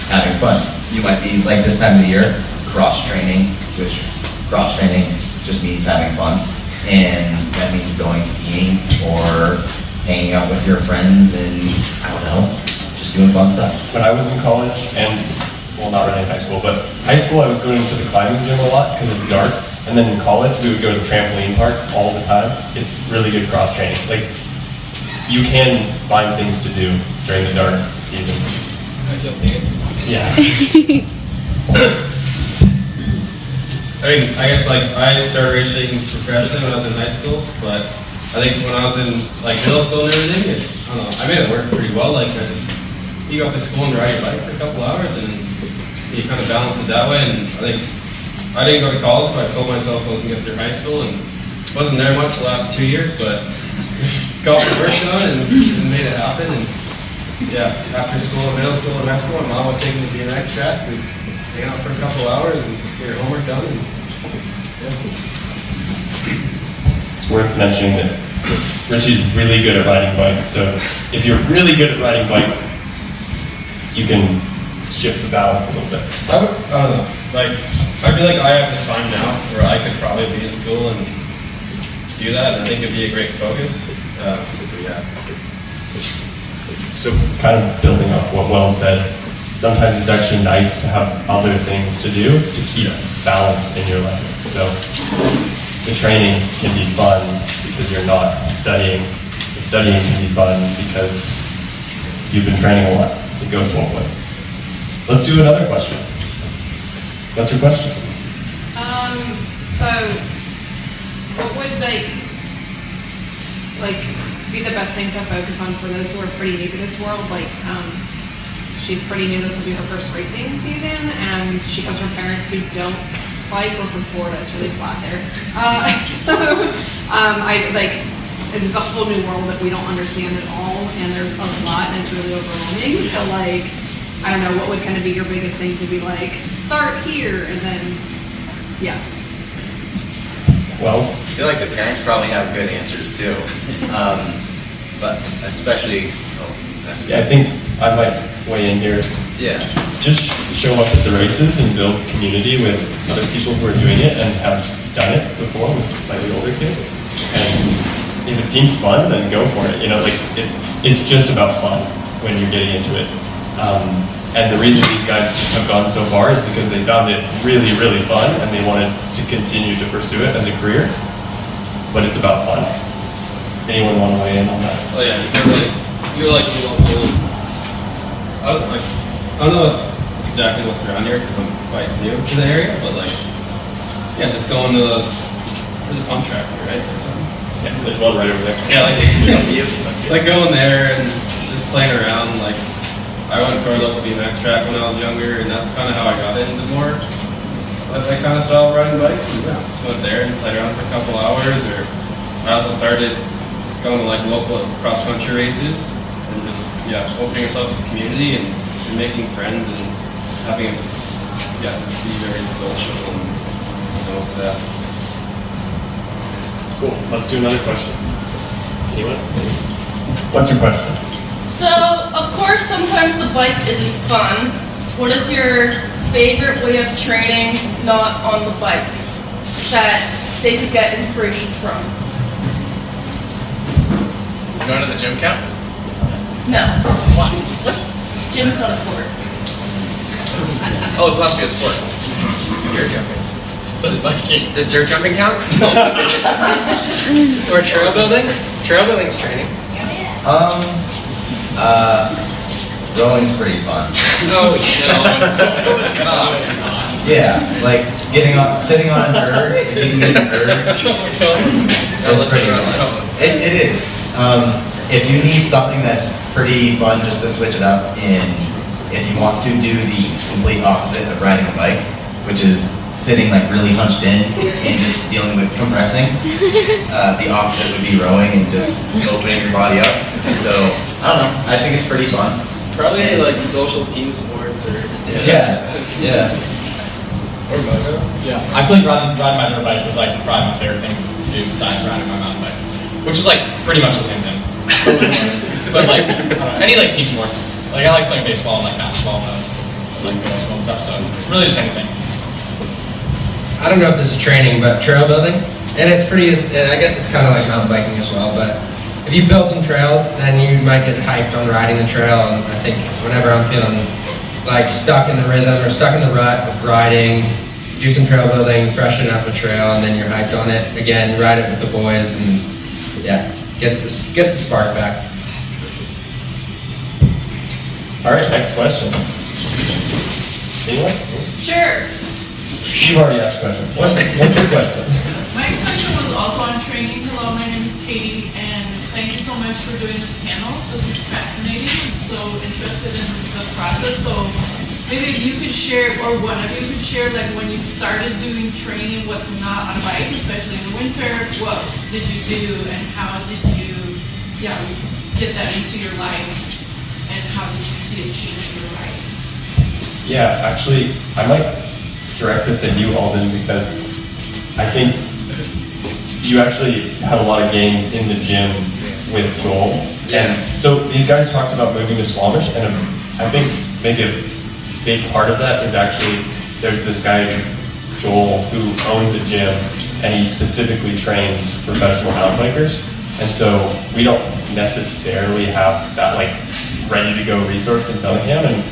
having fun. You might be, like this time of the year, cross-training, which cross-training just means having fun. And that means going skiing or hanging out with your friends and, I don't know, just doing fun stuff. When I was in college, and, well, not really in high school, but high school I was going to the climbing gym a lot because it's dark. And then in college, we would go to the trampoline park all the time. It's really good cross-training. Like, you can find things to do during the dark season. Yeah. I guess like I started racing professionally when I was in high school, but I think when I was in like middle school and everything, I don't know, I made it work pretty well. Like you go up to school and ride your bike for a couple hours and you kind of balance it that way. And I think I didn't go to college, but I told myself I was going to get through high school, and wasn't there much the last 2 years, but got the work done and made it happen. And yeah, after school, middle school and high school, my mom would take me to the BMX track and hang out for a couple hours and get your homework done. And, yeah. It's worth mentioning that Richie's really good at riding bikes, so if you're really good at riding bikes, you can shift the balance a little bit. I don't know, like, I feel like I have the time now where I could probably be in school and do that, and I think it'd be a great focus. Yeah. So kind of building off what Will said, sometimes it's actually nice to have other things to do to keep balance in your life. So the training can be fun because you're not studying. The studying can be fun because you've been training a lot. It goes both ways. Let's do another question. What's your question? So what would like be the best thing to focus on for those who are pretty new to this world? Like, she's pretty new, this will be her first racing season, and she comes from parents who don't bike. We're from Florida, it's really flat there. It's a whole new world that we don't understand at all, and there's a lot, and it's really overwhelming. So like, I don't know, what would kind of be your biggest thing to be like, start here, and then, yeah. Wells? I feel like the parents probably have good answers too. But especially, Yeah, I think I might weigh in here. yeah. Just show up at the races and build community with other people who are doing it and have done it before with slightly older kids. And if it seems fun, then go for it. You know, like it's just about fun when you're getting into it. And the reason these guys have gone so far is because they found it really, really fun and they wanted to continue to pursue it as a career. But it's about fun. Anyone want to weigh in on that? Oh yeah, you're like you don't really, I don't know exactly what's around here because I'm quite new to the area, but like, yeah, just going to there's a pump track here, right? Yeah, there's one right over there. Yeah, like going there and just playing around. Like I went to our local BMX track when I was younger, and that's kind of how I got into more. I kind of saw riding bikes and just went there and played around for a couple hours. Or I also started going to like local cross country races and just opening yourself to the community and making friends and having just be very social and that. Cool. Let's do another question. Anyone? What's your question? So, of course, sometimes the bike isn't fun. What is your favorite way of training not on the bike that they could get inspiration from? Going to the gym count? No. Why? Gym's not a sport. Oh, it's not a sport. Dirt jumping. Does dirt jumping count? Or trail building? Trail building's training. Rowing's pretty fun. No, it's not. Yeah, like sitting on a bird, if you can get a bird, that's pretty fun. It is. If you need something that's pretty fun just to switch it up, and if you want to do the complete opposite of riding a bike, which is sitting like really hunched in and just dealing with compressing, the opposite would be rowing and just opening your body up. So, I don't know, I think it's pretty fun. Probably like social team sports or Yeah. Or moto. Yeah, I feel like riding my dirt bike is like probably my favorite thing to do besides riding my mountain bike, which is like pretty much the same thing. But like, I don't know, any like team sports. Like I like playing baseball and like basketball and like middle school and stuff. So really just anything. I don't know if this is training, but trail building, and it's pretty. And I guess it's kind of like mountain biking as well. But if you build some trails, then you might get hyped on riding the trail. And I think whenever I'm feeling like stuck in the rhythm or stuck in the rut of riding, do some trail building, freshen up the trail, and then you're hyped on it again. Ride it with the boys, and gets the spark back. All right, next question. Anyone? Sure. You've already asked a question. What's your question? My question was also on training. Hello, my name is Katie, and thank you so much for doing this panel. This is fascinating. I'm so interested in the process. So maybe if you could share, or one of you could share, like when you started doing training, what's not on a bike, especially in the winter, what did you do, and how did you get that into your life, and how did you see it changing your life? Yeah, actually, I might direct this at you, Alden, because I think you actually had a lot of gains in the gym with Joel. And so these guys talked about moving to Squamish, and I think maybe a big part of that is actually there's this guy, Joel, who owns a gym, and he specifically trains professional mountain bikers. And so we don't necessarily have that like ready to go resource in Bellingham. And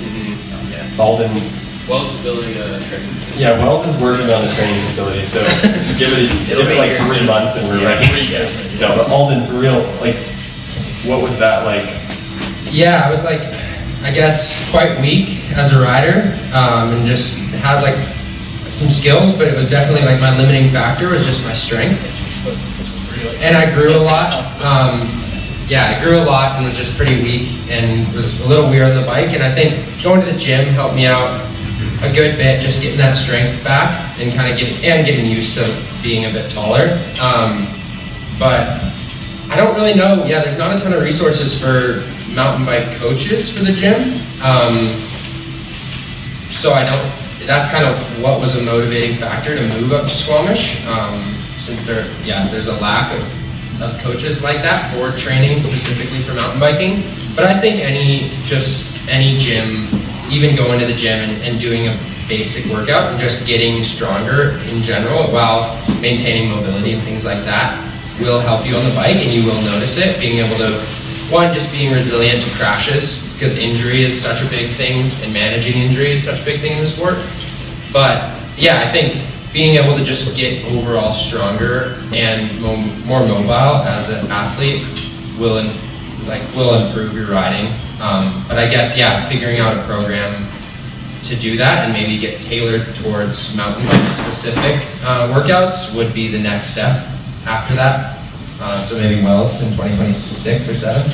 Alden, Wells is building a training facility. yeah, Wells is working on the training facility, so give it like 3 months and we're ready. No, but Alden, for real, like, what was that like? Yeah, I was like, I guess quite weak as a rider, and just had like some skills, but it was definitely like my limiting factor was just my strength. And I grew a lot. I grew a lot and was just pretty weak and was a little weird on the bike. And I think going to the gym helped me out a good bit, just getting that strength back and kind of getting used to being a bit taller. But I don't really know. Yeah, there's not a ton of resources for mountain bike coaches for the gym. So that's kind of what was a motivating factor to move up to Squamish, since there's a lack of coaches like that for training specifically for mountain biking. But I think any gym, even going to the gym and doing a basic workout and just getting stronger in general while maintaining mobility and things like that will help you on the bike, and you will notice it, being able to, just being resilient to crashes, because injury is such a big thing, and managing injury is such a big thing in the sport. But yeah, I think being able to just get overall stronger and more mobile as an athlete will improve your riding. But I guess, figuring out a program to do that and maybe get tailored towards mountain bike specific workouts would be the next step after that. So maybe Wells in 2026 or 7.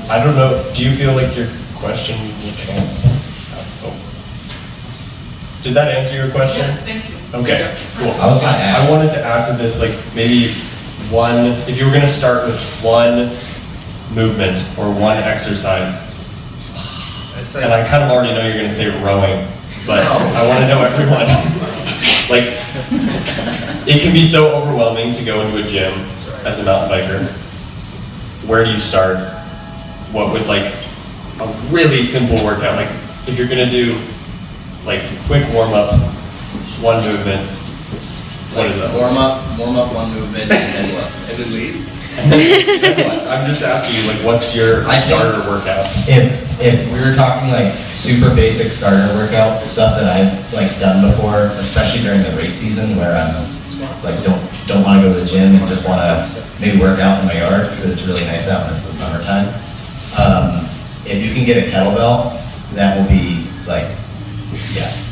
I don't know. Do you feel like your question was answered? Oh. Did that answer your question? Yes, thank you. Okay, cool. I I wanted to add to this, like maybe if you were going to start with one movement or one exercise, and I kind of already know you're going to say rowing, but I want to know everyone. Like, it can be so overwhelming to go into a gym as a mountain biker. Where do you start? What would like a really simple workout, like if you're going to do like quick warm up, one movement, what is that? Warm up, one movement, and then what? And then leave? And then what? I'm just asking you, like, what's your starter workouts? If we were talking like super basic starter workout stuff that I've like done before, especially during the race season where I'm like don't want to go to the gym and just want to maybe work out in my yard because it's really nice out and it's the summertime. If you can get a kettlebell, that will be like,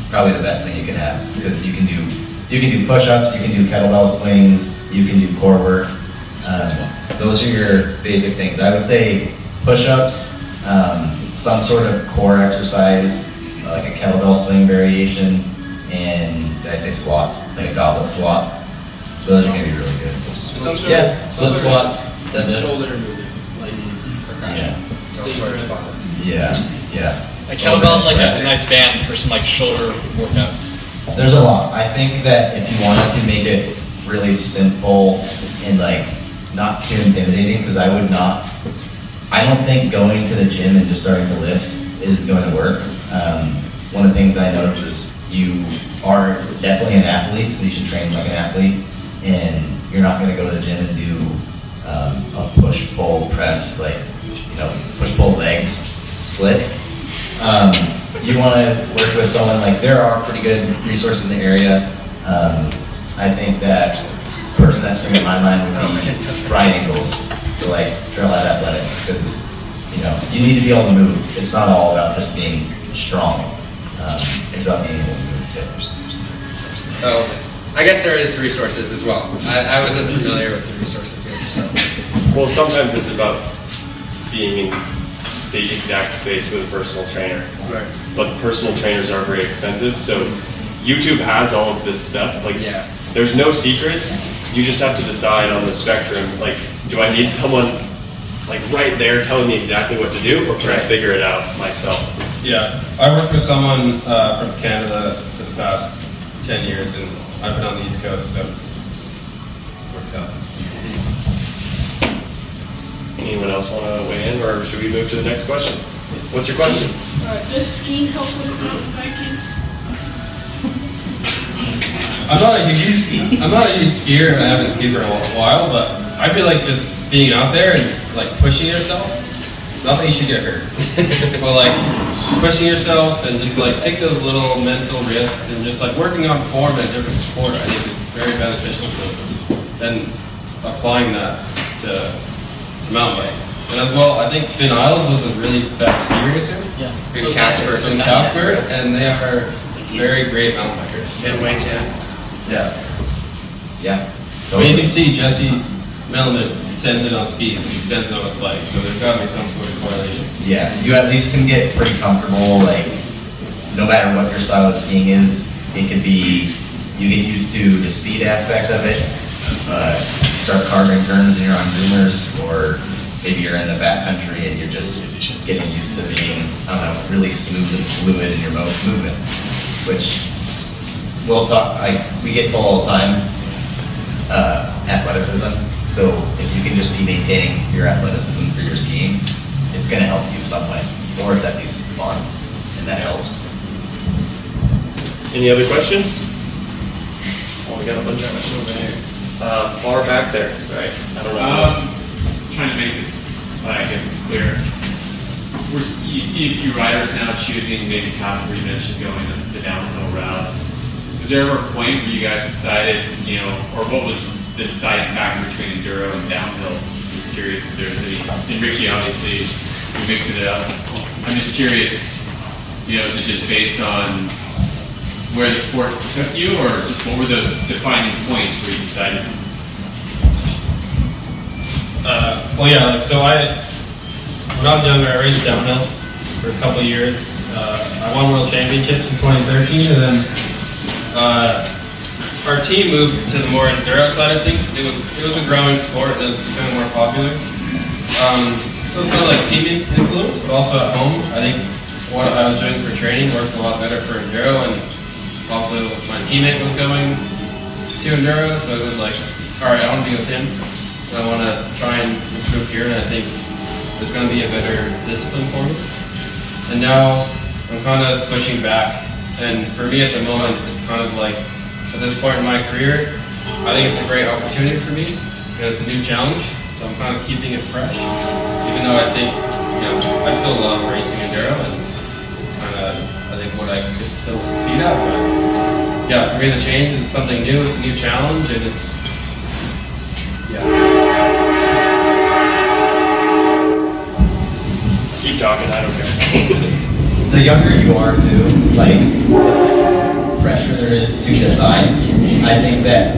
probably the best thing you can have, because you can do push-ups, you can do kettlebell swings, you can do core work. Those are your basic things. I would say push-ups, some sort of core exercise, like a kettlebell swing variation, and did I say squats? Like a goblet squat. So those are going to be really good. Split squats. Shoulder movements, like for crashing. Yeah. A kettlebell, like a nice band for some like shoulder workouts. There's a lot. I think that if you wanted to make it really simple and like not too intimidating, because I don't think going to the gym and just starting to lift is going to work. One of the things I noticed is you are definitely an athlete, so you should train like an athlete, and you're not going to go to the gym and do a push-pull press, like, push-pull legs split. You want to work with someone, like there are pretty good resources in the area. I think that the person that's bringing to my mind would be Brian Ingalls, so like Trailhead Athletics, because you need to be able to move. It's not all about just being strong. It's about being able to move too. So I guess there is resources as well. I wasn't familiar with the resources here. So. Well, sometimes it's about being in the exact space with a personal trainer. Right. But personal trainers are very expensive, so YouTube has all of this stuff. Like, there's no secrets. You just have to decide on the spectrum. Like, do I need someone like right there telling me exactly what to do, or can I figure it out myself? Yeah, I worked with someone from Canada for the past 10 years, and I've been on the East Coast, so it works out. Anyone else want to weigh in, or should we move to the next question? What's your question? Does skiing help with mountain biking? I'm not a huge skier, and I haven't skied for a while, but I feel like just being out there and like pushing yourself, not that you should get hurt, but like pushing yourself and just like take those little mental risks and just like working on form in a different sport, I think is very beneficial to then applying that to mountain bikes. And as well, I think Finn Isles was a really fast ski racer. In Casper. And they are very great mountain bikers. Ten weights, yeah. Yeah. But you can see Jesse Melamed sends it on skis, and he sends it on his bike, so there's got to be some sort of correlation. Yeah, you at least can get pretty comfortable, like, no matter what your style of skiing is, it could be, you get used to the speed aspect of it, start carving turns and you're on groomers, or maybe you're in the backcountry and you're just getting used to being, I don't know, really smooth and fluid in your movements, which we'll talk, we get told all the time, athleticism. So if you can just be maintaining your athleticism for your skiing, it's going to help you some way, or it's at least fun, and that helps. Any other questions? Oh, we got a bunch of us over here. Far back there. Sorry, I don't know. Trying to make this, I guess it's clear. You see a few riders now choosing, maybe Casper, you mentioned going the downhill route. Was there ever a point where you guys decided, or what was the deciding factor between enduro and downhill? I'm just curious if there's any, and Richie, obviously, you're mixing it up. I'm just curious, is it just based on where the sport took you, or just what were those defining points where you decided? Well, yeah, when I was younger, I raced downhill for a couple of years. I won world championships in 2013, and then our team moved to the more enduro side of things. It was a growing sport, and it was becoming more popular. So it's kind of like team influence, but also at home. I think what I was doing for training worked a lot better for enduro, and also my teammate was going to enduro, so it was like, all right, I want to be with him. I want to try and improve here, and I think there's going to be a better discipline for me. And now I'm kind of switching back, and for me at the moment, it's kind of like, at this point in my career, I think it's a great opportunity for me, and it's a new challenge, so I'm kind of keeping it fresh, even though I think, I still love racing enduro, and it's kind of, I think, what I could still succeed at, but yeah, for me the change is something new, it's a new challenge, and it's, Keep talking, I don't care. The younger you are too, like, the pressure there is to decide. I think that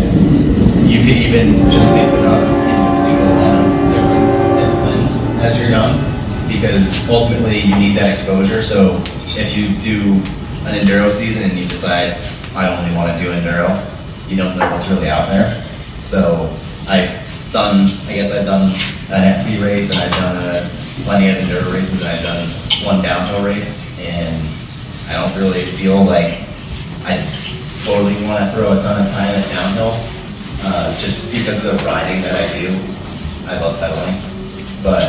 you can even just mix it up and just do a lot of different disciplines as you're young, because ultimately you need that exposure. So if you do an enduro season and you decide, I only want to do enduro, you don't know what's really out there. So I've done an XC race, and I've done plenty of enduro races, and I've done one downhill race, and I don't really feel like I totally want to throw a ton of time at downhill, just because of the riding that I do. I love pedaling, but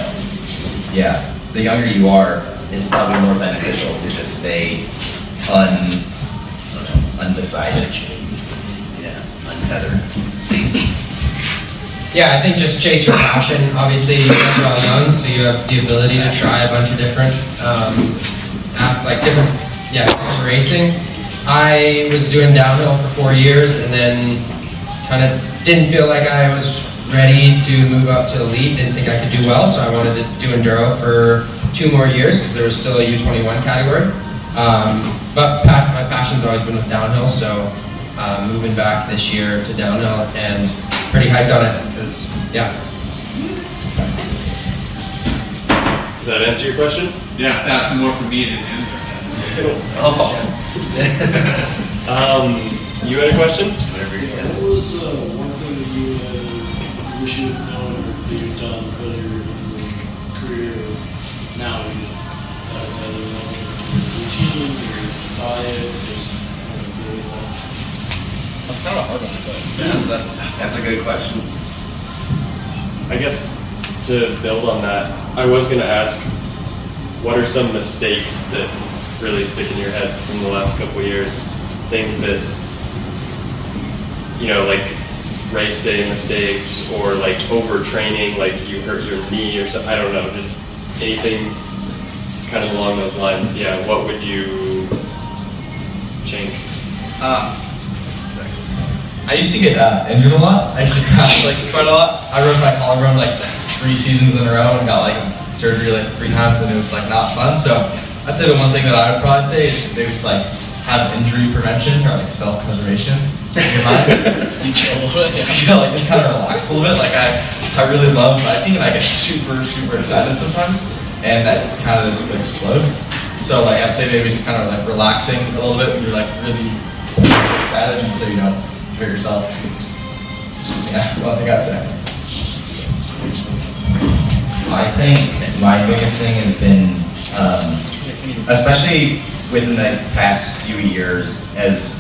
yeah, the younger you are, it's probably more beneficial to just stay undecided. Yeah, untethered. Yeah, I think just chase your passion. Obviously, you guys are all young, so you have the ability to try a bunch of different, different racing. I was doing downhill for 4 years, and then kind of didn't feel like I was ready to move up to elite. Didn't think I could do well, so I wanted to do enduro for 2 more years because there was still a U21 category. But my passion's always been with downhill, so moving back this year to downhill, and pretty hyped on it because, yeah. Does that answer your question? Yeah, it's asking more for me than him. That's good. You had a question? What was one thing that you wish you had known or that you've done earlier in your career or now even? Either routine or diet, just That's kind of a hard one, but That's a good question. I guess to build on that, I was going to ask, what are some mistakes that really stick in your head from the last couple of years? Things that, like race day mistakes, or like overtraining, like you hurt your knee or something, I don't know, just anything kind of along those lines. Yeah, what would you change? I used to get injured a lot. I used to crash quite a lot. I broke my collarbone 3 seasons in a row and got surgery 3 times, and it was not fun. So I'd say the one thing that I would probably say is maybe just have injury prevention or like self-preservation in your mind. Like just kind of relax a little bit. Like I really love biking and I get super excited sometimes, and that kind of just explode. So like I'd say maybe just kind of like relaxing a little bit when you're like really excited, and so you don't hurt yourself. Yeah, well, I think I'd say. I think my biggest thing has been, especially within the past few years, as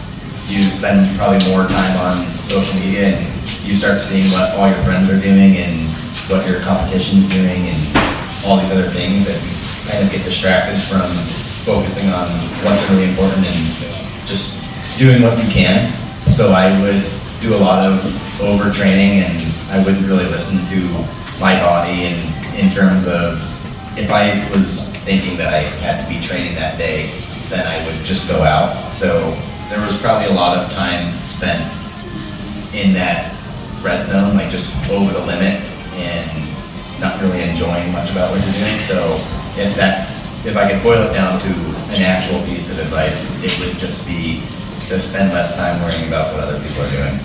you spend probably more time on social media and you start seeing what all your friends are doing and what your competition's doing and all these other things, that you kind of get distracted from focusing on what's really important and just doing what you can. So I would do a lot of overtraining, and I wouldn't really listen to my body, and in terms of if I was thinking that I had to be training that day, then I would just go out. So there was probably a lot of time spent in that red zone, like just over the limit and not really enjoying much about what you're doing. So if I could boil it down to an actual piece of advice, it would just be to spend less time worrying about what other people are doing.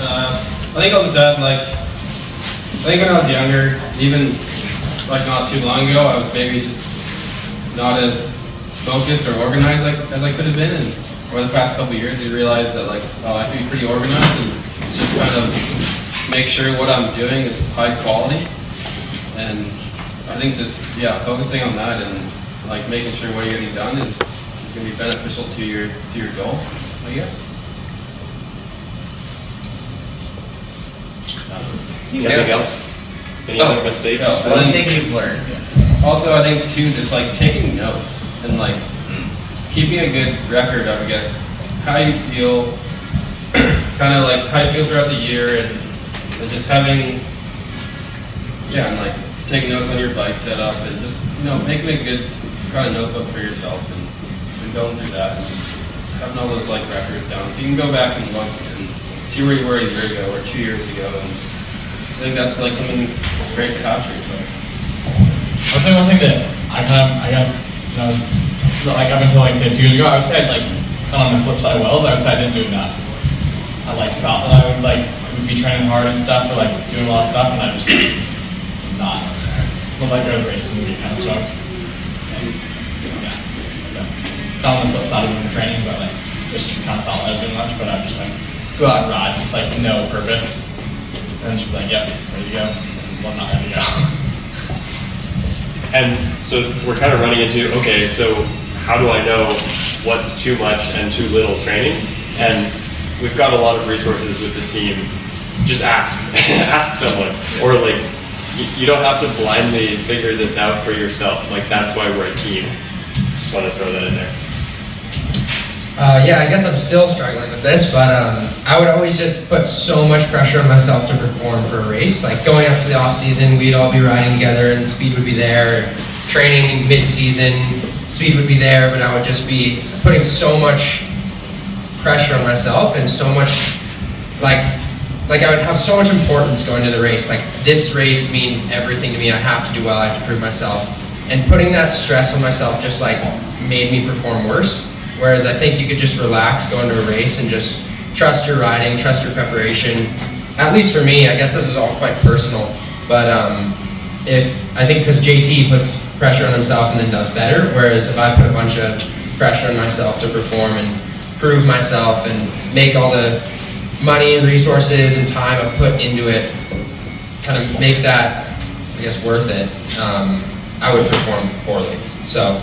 I think I'll just add, like, I think when I was younger, even like not too long ago, I was maybe just not as focused or organized as I could have been, and over the past couple of years, you realize that like, oh, I can be pretty organized and just kind of make sure what I'm doing is high quality. And I think just, yeah, focusing on that and like making sure what you're getting done is going to be beneficial to your goal, I guess. Anything else? Any other mistakes? What do you think you've learned? Also, I think too, just like taking notes and like keeping a good record of, I guess, how you feel, kind of like how you feel throughout the year, and just having, yeah, and like taking notes on your bike setup, and just, you know, making a good kind of notebook for yourself, and going through that, and just having all those like records down, so you can go back and look and see where you were a year ago or 2 years ago, and I think that's like something great to have for yourself. I would say one thing that I guess, you know, like up until like say 2 years ago, I would say I'd like, kind of on the flip side of Wells, I would say I didn't do enough. I like felt that I would be training hard and stuff, or like doing a lot of stuff, and I just like, was not. Would like go to races and be kind of stoked. And, yeah, so not on the flip side of even training, but like just kind of felt I was doing much, but I would just like go out and ride with like no purpose, and just be like, yep, ready to go. Was not ready to go. And so we're kind of running into, okay, so how do I know what's too much and too little training? And we've got a lot of resources with the team. Just ask, ask someone. Or like, you don't have to blindly figure this out for yourself. Like, that's why we're a team. Just want to throw that in there. Yeah, I guess I'm still struggling with this, but I would always just put so much pressure on myself to perform for a race. Like going up to the off season, we'd all be riding together and speed would be there. Training mid-season, speed would be there, but I would just be putting so much pressure on myself and so much, like I would have so much importance going to the race. Like this race means everything to me. I have to do well. I have to prove myself. And putting that stress on myself just like made me perform worse. Whereas I think you could just relax, go into a race, and just trust your riding, trust your preparation. At least for me, I guess this is all quite personal, but I think because JT puts pressure on himself and then does better, whereas if I put a bunch of pressure on myself to perform and prove myself and make all the money and resources and time I put into it, kind of make that, I guess, worth it, I would perform poorly. So.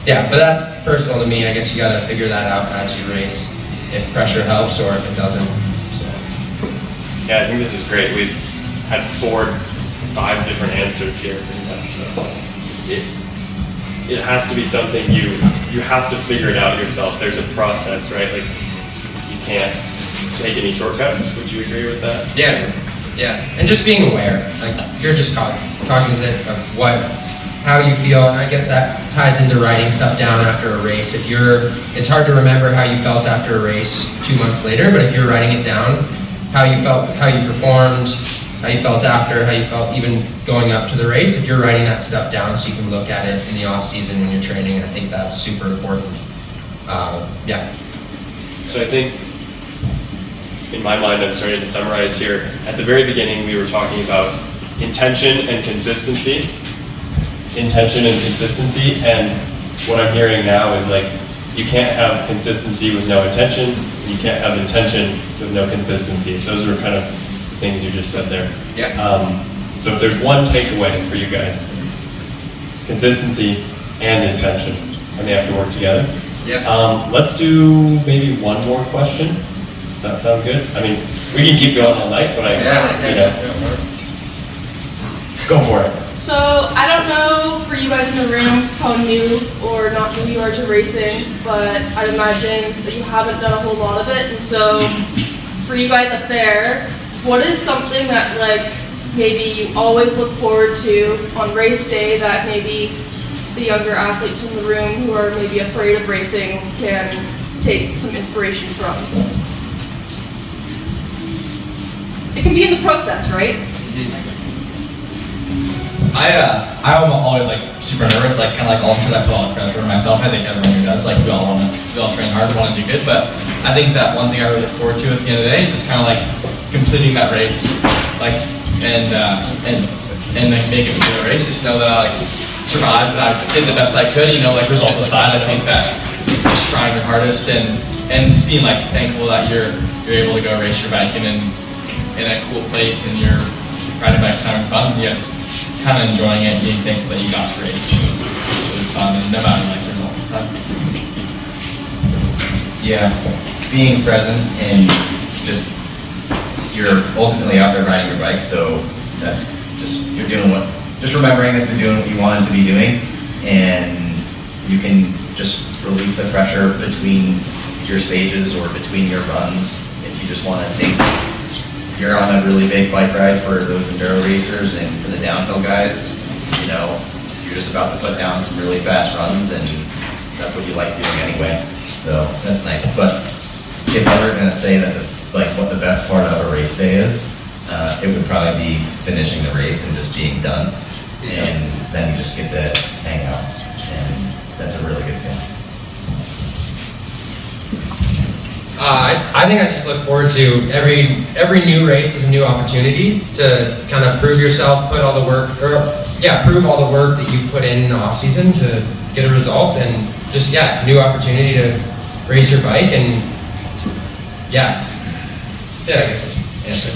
Yeah, but that's personal to me. I guess you got to figure that out as you race, if pressure helps or if it doesn't. So. Yeah, I think this is great. We've had 4, 5 different answers here pretty much. So it has to be something you have to figure it out yourself. There's a process, right? Like you can't take any shortcuts. Would you agree with that? Yeah, yeah, and just being aware. Like you're just cognizant of how you feel, and I guess that ties into writing stuff down after a race. It's hard to remember how you felt after a race 2 months later, but if you're writing it down, how you felt, how you performed, how you felt after, how you felt even going up to the race. If you're writing that stuff down so you can look at it in the off season when you're training, I think that's super important. Yeah. So I think, in my mind, I'm starting to summarize here. At the very beginning, we were talking about intention and consistency. Intention and consistency, and what I'm hearing now is like, you can't have consistency with no intention, and you can't have intention with no consistency. Those were kind of things you just said there. Yeah. So if there's one takeaway for you guys, consistency and intention, and they have to work together. Yeah. Let's do maybe one more question. Does that sound good? I mean, we can keep going all night, but go for it. So I don't know for you guys in the room how new or not new you are to racing, but I'd imagine that you haven't done a whole lot of it. And so for you guys up there, what is something that like maybe you always look forward to on race day that maybe the younger athletes in the room who are maybe afraid of racing can take some inspiration from? It can be in the process, right? I'm always like super nervous, like kind of like all of a sudden I put all the pressure on myself. I think everyone who does, like we all train hard, want to do good. But I think that one thing I really look forward to at the end of the day is just kind of like completing that race, like and like make it through the race. Just know that I like survived and I did the best I could. You know, like results aside, I think that just trying your hardest and just being like thankful that you're able to go race your bike in a cool place and you're riding bikes having fun. Yeah, just kind of enjoying it, being thankful that you got to race. It was fun, and no matter like the results and stuff. Yeah, being present and just you're ultimately out there riding your bike, so that's just you're doing just remembering that you're doing what you wanted to be doing, and you can just release the pressure between your stages or between your runs if you just want to think. You're on a really big bike ride for those enduro racers, and for the downhill guys, you know, you're just about to put down some really fast runs, and that's what you like doing anyway. So that's nice. But if I were going to say that, what the best part of a race day is, it would probably be finishing the race and just being done, and then you just get to hang out, and that's a really good thing. I think I just look forward to every new race is a new opportunity to kind of prove yourself, prove all the work that you put in the off season to get a result, and just new opportunity to race your bike, and I guess that's the answer.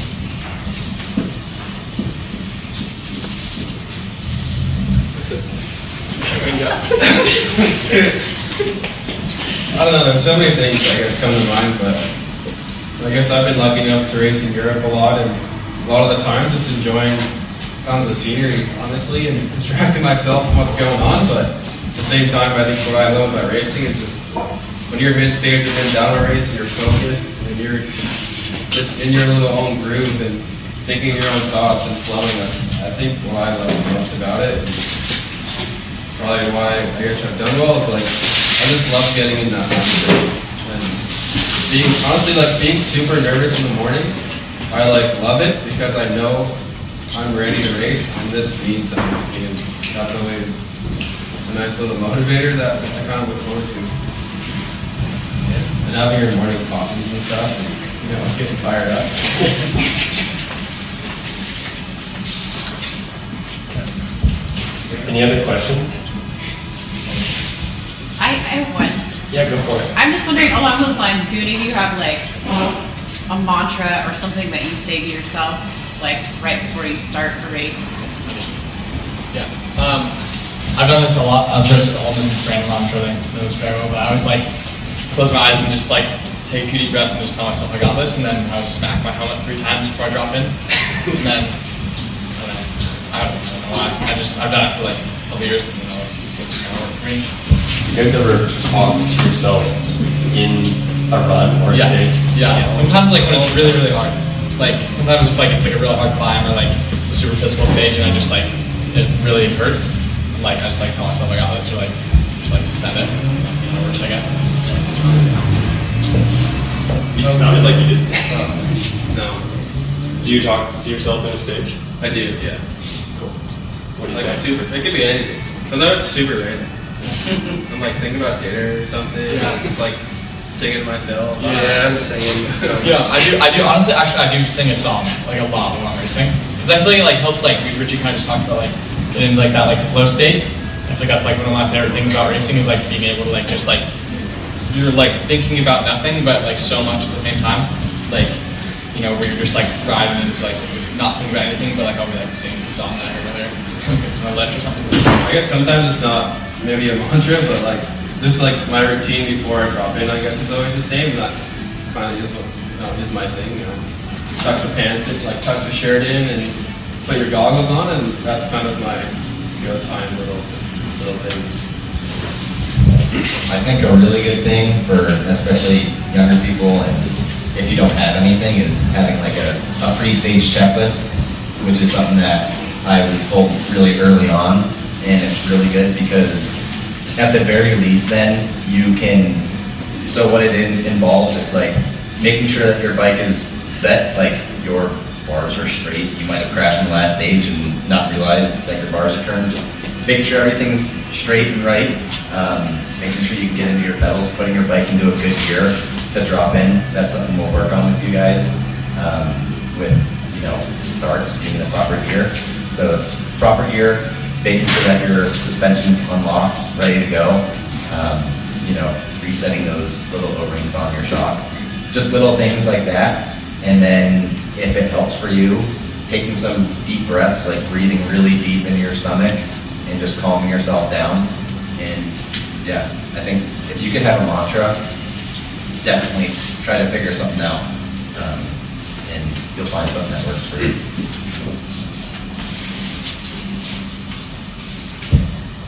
I don't know, there's so many things I guess come to mind, but I guess I've been lucky enough to race in Europe a lot, and a lot of the times it's enjoying kind of the scenery, honestly, and distracting myself from what's going on, but at the same time, I think what I love about racing is just when you're mid-stage or mid-down a race and you're focused and you're just in your little own groove and thinking your own thoughts and flowing. That's, I think, what I love the most about it. And probably why I guess I've done well is like, I just love getting in that mindset. And being super nervous in the morning, I love it because I know I'm ready to race and this means something to me. And that's always a nice little motivator that I kind of look forward to. And having your morning coffees and stuff, and, getting fired up. Any other questions? I have one. Yeah, go for it. I'm just wondering, along those lines, do any of you have a mantra or something that you say to yourself, right before you start a race? Yeah. I've done this a lot. I'm sure it's Alden Pate mantra thing knows very well, but I always close my eyes and just take a few deep breaths and just tell myself I got this, and then I would smack my helmet 3 times before I drop in, and then I don't know why. I've done it for a couple years, and it seems to kind of work for me. You guys ever talk to yourself in a run or a stage? Yeah. Sometimes when it's really, really hard. Sometimes if it's a really hard climb or it's a super physical stage and I just it really hurts. I just tell myself I got this, or just send it. It works, I guess. It sounded like you did. No. Do you talk to yourself on a stage? I do, yeah. Cool. What do you Like say? super, it could be anything. Sometimes it's super random. I'm like thinking about dinner or something, and it's like singing to myself. Yeah, I'm singing. Yeah, I do. Honestly, actually, I do sing a song like a lot when I'm racing because I feel like it like helps like Richie kind of just talked about like getting like that like flow state. I feel like that's like one of my favorite things about racing is like being able to like just like you're like thinking about nothing but like so much at the same time. Like you know where you're just like driving and like not thinking about anything, but like I'll be like singing the song that I heard earlier, my ledge or something. I guess sometimes it's not maybe a mantra, but like this like my routine before I drop in. I guess is always the same. That kind of is what is my thing. You know, tuck the pants in, like tuck the shirt in, and put your goggles on, and that's kind of my go time little thing. I think a really good thing for especially younger people, and if you don't have anything, is having like a pre-stage checklist, which is something that I was told really early on, and it's really good because at the very least then you can, so what it involves, it's like making sure that your bike is set, like your bars are straight. You might have crashed in the last stage and not realized that your bars are turned. Just making sure everything's straight and right, making sure you can get into your pedals, putting your bike into a good gear to drop in. That's something we'll work on with you guys, with, you know, starts being the proper gear. So it's proper gear, making sure that your suspension's unlocked, ready to go, you know, resetting those little O-rings on your shock. Just little things like that. And then if it helps for you, taking some deep breaths, like breathing really deep into your stomach and just calming yourself down. And yeah, I think if you could have a mantra, definitely try to figure something out, and you'll find something that works for you.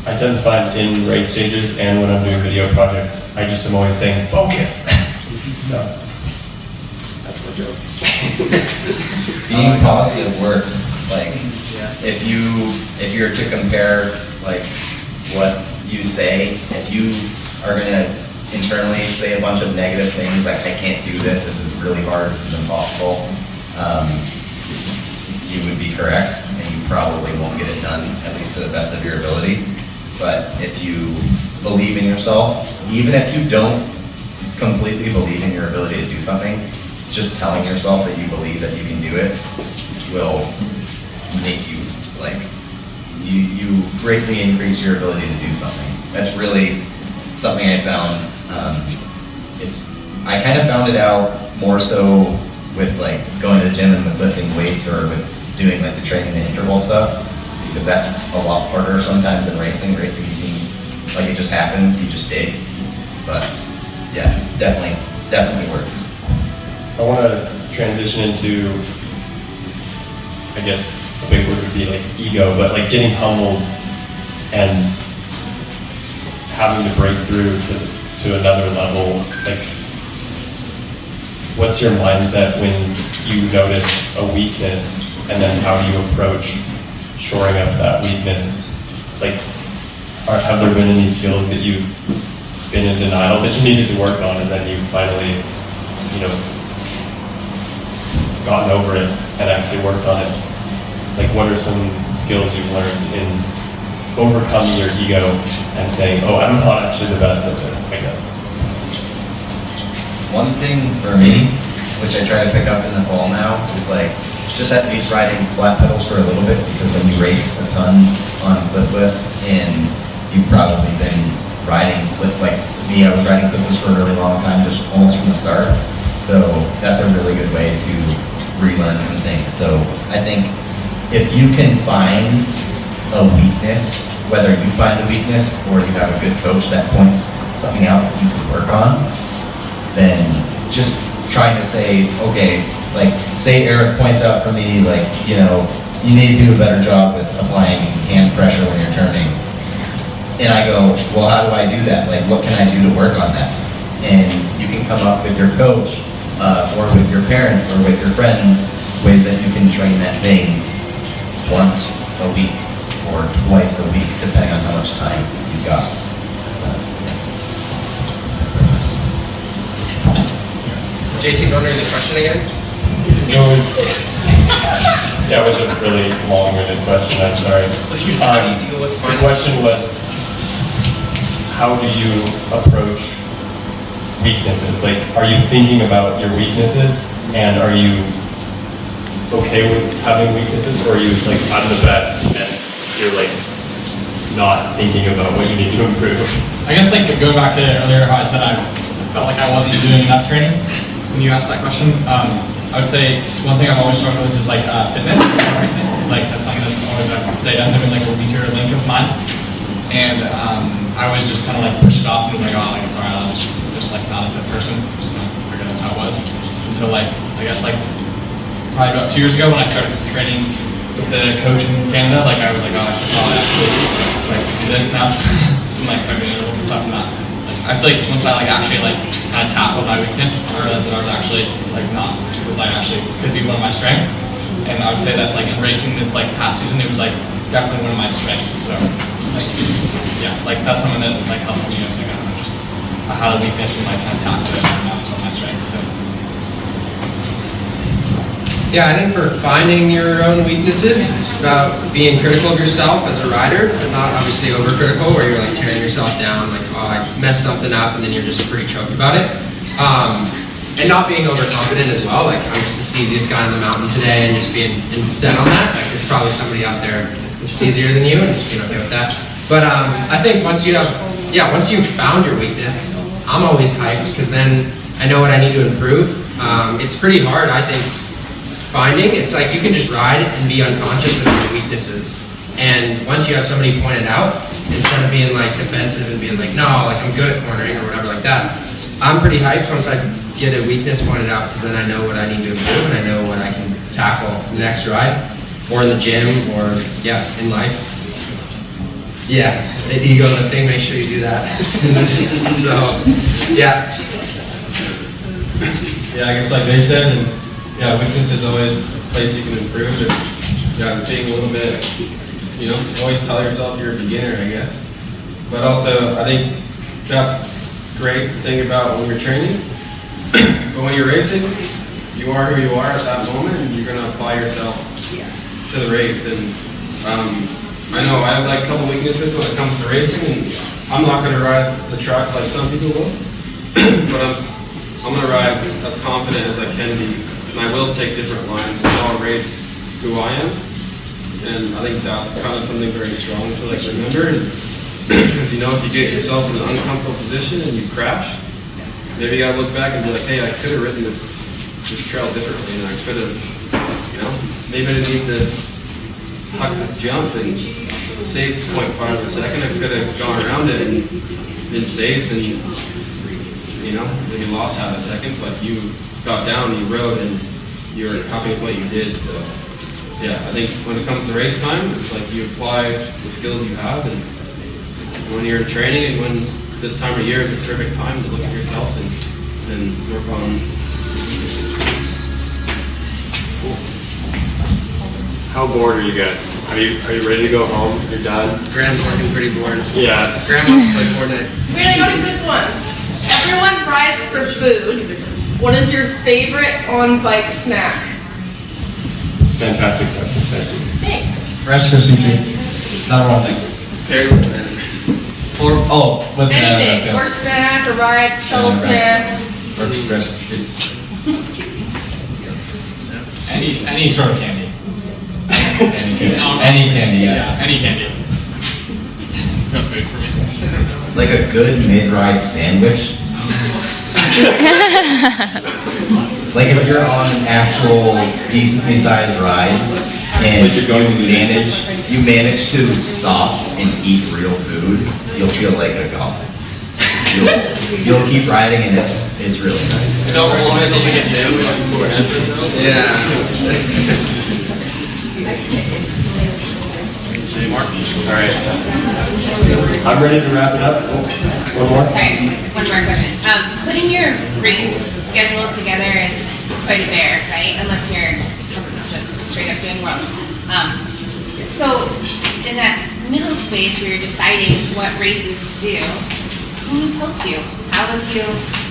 I tend to find in race stages and when I'm doing video projects, I just am always saying, focus! So, that's my joke. Being positive works. Like, if you're to compare, like, what you say, if you are gonna internally say a bunch of negative things, like, I can't do this is really hard, this is impossible, you would be correct, and you probably won't get it done, at least to the best of your ability. But if you believe in yourself, even if you don't completely believe in your ability to do something, just telling yourself that you believe that you can do it will make you, like, you greatly increase your ability to do something. That's really something I found. I kind of found it out more so with like going to the gym and with lifting weights, or with doing like the training and interval stuff, because that's a lot harder sometimes than racing. Racing seems like it just happens, you just dig. But yeah, definitely works. I want to transition into, I guess a big word would be like ego, but like getting humbled and having to break through to another level. Like, what's your mindset when you notice a weakness, and then how do you approach shoring up that weakness? Like, have there been any skills that you've been in denial that you needed to work on, and then you finally, you know, gotten over it and actually worked on it? Like, what are some skills you've learned in overcoming your ego and saying, oh, I'm not actually the best at this, I guess? One thing for me, which I try to pick up in the fall now, is like just at least riding flat pedals for a little bit, because when you race a ton on clipless, and you've probably been riding like me, I was riding clipless for a really long time, just almost from the start. So that's a really good way to relearn some things. So I think if you can find a weakness, whether you find a weakness or you have a good coach that points something out that you can work on, then just trying to say, okay, like say Eric points out for me, like, you know, you need to do a better job with applying hand pressure when you're turning. And I go, well, how do I do that? Like, what can I do to work on that? And you can come up with your coach, or with your parents, or with your friends, ways that you can train that thing once a week or twice a week, depending on how much time you've got. JT's wondering the question again? There's always That was a really long-winded question, I'm sorry. The question was, how do you approach weaknesses? Like, are you thinking about your weaknesses, and are you okay with having weaknesses, or are you like, I'm the best, and you're like, not thinking about what you need to improve? I guess like going back to earlier how I said I felt like I wasn't doing enough training when you asked that question. I would say it's one thing I've always struggled with is like fitness and racing. It's like that's something that's always I would say definitely been like a weaker link of mine. And I always just kind of like pushed it off and was like, oh, like it's alright, I'm just like not a fit person. Just gonna figure that's how it was until like I guess like probably about 2 years ago when I started training with the coach in Canada. Like I was like, oh, I should probably actually like do this now. And like start doing intervals and stuff and that. Like I feel like once I like actually like kind of tackled my weakness, I realized that I was actually like not. It was like actually could be one of my strengths. And I would say that's like in racing this like past season, it was like definitely one of my strengths. So like yeah, like that's something that like helped me. It's like I don't know, just I had a weakness and like kind of tackled it, and now it's one of my strengths. So. Yeah, I think for finding your own weaknesses, it's about being critical of yourself as a rider, but not obviously overcritical, where you're like tearing yourself down, like, oh, I messed something up, and then you're just pretty choked about it. And not being overconfident as well, like, I'm just the steeziest guy on the mountain today, and just being set on that. Like, there's probably somebody out there that's steezier than you, and just being okay with that. But I think once you've found your weakness, I'm always hyped, because then I know what I need to improve. It's pretty hard, I think, finding. It's like you can just ride and be unconscious of your weaknesses. And once you have somebody point it out, instead of being like defensive and being like, no, like I'm good at cornering or whatever like that, I'm pretty hyped once I get a weakness pointed out, because then I know what I need to improve and I know what I can tackle the next ride, or in the gym, or yeah, in life. Yeah, the ego thing, make sure you do that. So, yeah. Yeah, I guess like they said, and yeah, weakness is always a place you can improve. Yeah, being a little bit, you know, always tell yourself you're a beginner, I guess. But also, I think that's great thing about when you're training. But when you're racing, you are who you are at that moment, and you're going to apply yourself to the race. And I know I have like a couple weaknesses when it comes to racing, and I'm not going to ride the track like some people will. But I'm going to ride as confident as I can be. And I will take different lines, and I'll race who I am. And I think that's kind of something very strong to like remember. Because you know, if you get yourself in an uncomfortable position and you crash, maybe you gotta look back and be like, hey, I could have ridden this trail differently, and I could have, you know, maybe I didn't need to huck this jump and save 0.5 of a second. I could have gone around it and been safe, and you know, maybe lost half a second, but you got down, you rode, and you were happy with what you did. So yeah, I think when it comes to race time, it's like you apply the skills you have, and when you're in training and when this time of year is a perfect time to look at yourself and work on issues. Cool. How bored are you guys? Are you ready to go home? You're done? Graham's working pretty bored. Yeah. Graham wants to play Fortnite. We're gonna go to good one. Everyone rides for food. What is your favorite on-bike snack? Fantastic question, thank you. Thanks. Rice Krispie treats. Not one thing. Paired with banana. Or with Anything. Or snack, or ride, shuttle snack. Or just Rice Krispie treats. Any sort of candy. Any candy, yeah. Any candy. No food for me. Like a good mid-ride sandwich. It's like if you're on an actual decently sized ride and you manage to stop and eat real food, you'll feel like a god. You'll keep riding, and it's really nice. You don't realize when you get sandwich before and after, though? Yeah. Hey, Mark. All right. I'm ready to wrap it up. One more? Sorry, one more question. Putting your race schedule together is quite a bear, right? Unless you're just straight up doing worlds. So in that middle space where you're deciding what races to do, who's helped you? How have you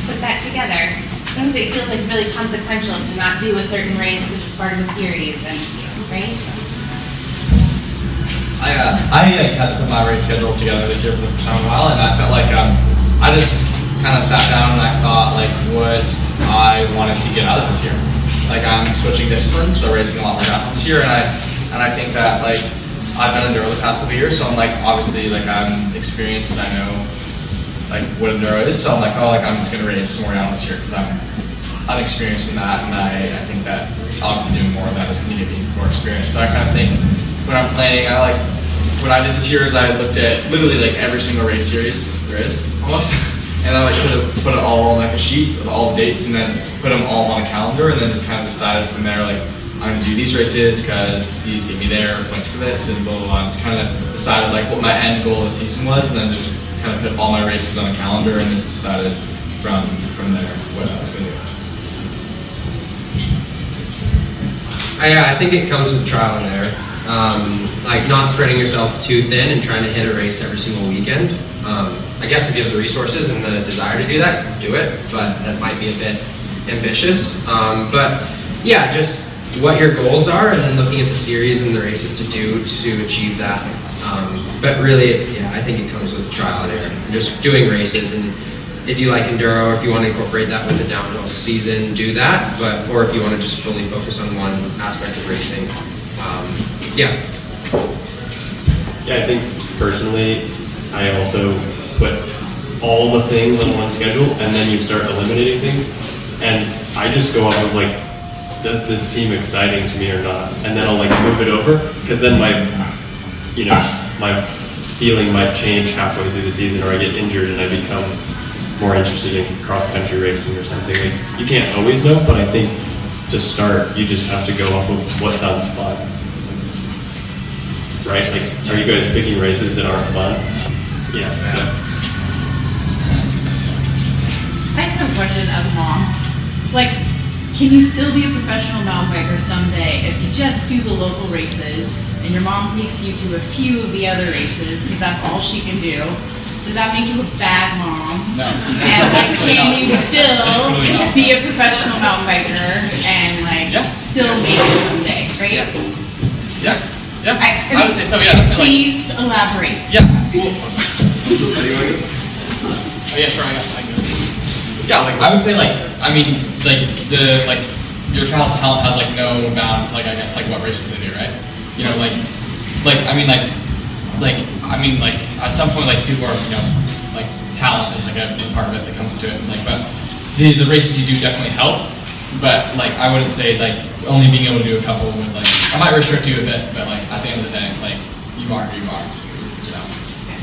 put that together? sometimes it feels like really consequential to not do a certain race because it's part of a series, and right? I had to put my race schedule together this year for the first time in a while, and I felt like I just kind of sat down and I thought like what I wanted to get out of this year. Like I'm switching disciplines, so racing a lot more downhill this year, and I think that like I've done enduro the past couple of years, so I'm like obviously like I'm experienced, I know like what enduro is, so I'm like, oh, like I'm just gonna race some more down this year because I'm unexperienced in that, and I think that obviously doing more of that is gonna give me more experience. So I kind of think when I'm planning, what I did this year is I looked at literally like every single race series there is almost, and I like put it all on like a sheet with all the dates, and then put them all on a calendar, and then just kind of decided from there like I'm gonna do these races because these get me there, points for this, and blah blah blah. And just kind of decided like what my end goal of the season was, and then just kind of put all my races on a calendar, and just decided from there what I was gonna do. I think it comes with trial and error. Like not spreading yourself too thin and trying to hit a race every single weekend. I guess if you have the resources and the desire to do that, do it, but that might be a bit ambitious. But yeah, just what your goals are, and then looking at the series and the races to do to achieve that. But really, yeah, I think it comes with trial and error. Just doing races, and if you like enduro, or if you want to incorporate that with the downhill season, do that. But or if you want to just fully focus on one aspect of racing, yeah. Yeah, I think personally, I also put all the things on one schedule, and then you start eliminating things. And I just go off of like, does this seem exciting to me or not? And then I'll like move it over, because then my feeling might change halfway through the season, or I get injured and I become more interested in cross-country racing or something. Like, you can't always know, but I think to start, you just have to go off of what sounds fun. Right? Like, are you guys picking races that aren't fun? Yeah, so. I just have a question as a mom. Like, can you still be a professional mountain biker someday if you just do the local races and your mom takes you to a few of the other races because that's all she can do? Does that make you a bad mom? No. And like, can you still be a professional mountain biker and like still make it someday, right? Yeah. Yeah, I would say so. Yeah, definitely. Please elaborate. Yeah. Cool. Oh yeah, sure. I guess I can. Yeah, like I would say, like I mean, like your child's talent has like no bound to like I guess like what races they do, right? You know, like at some point like people are like talent is like a part of it that comes to it, like but the races you do definitely help. But like I wouldn't say like only being able to do a couple would like I might restrict you a bit, but like at the end of the day, like you are who you are. So yeah.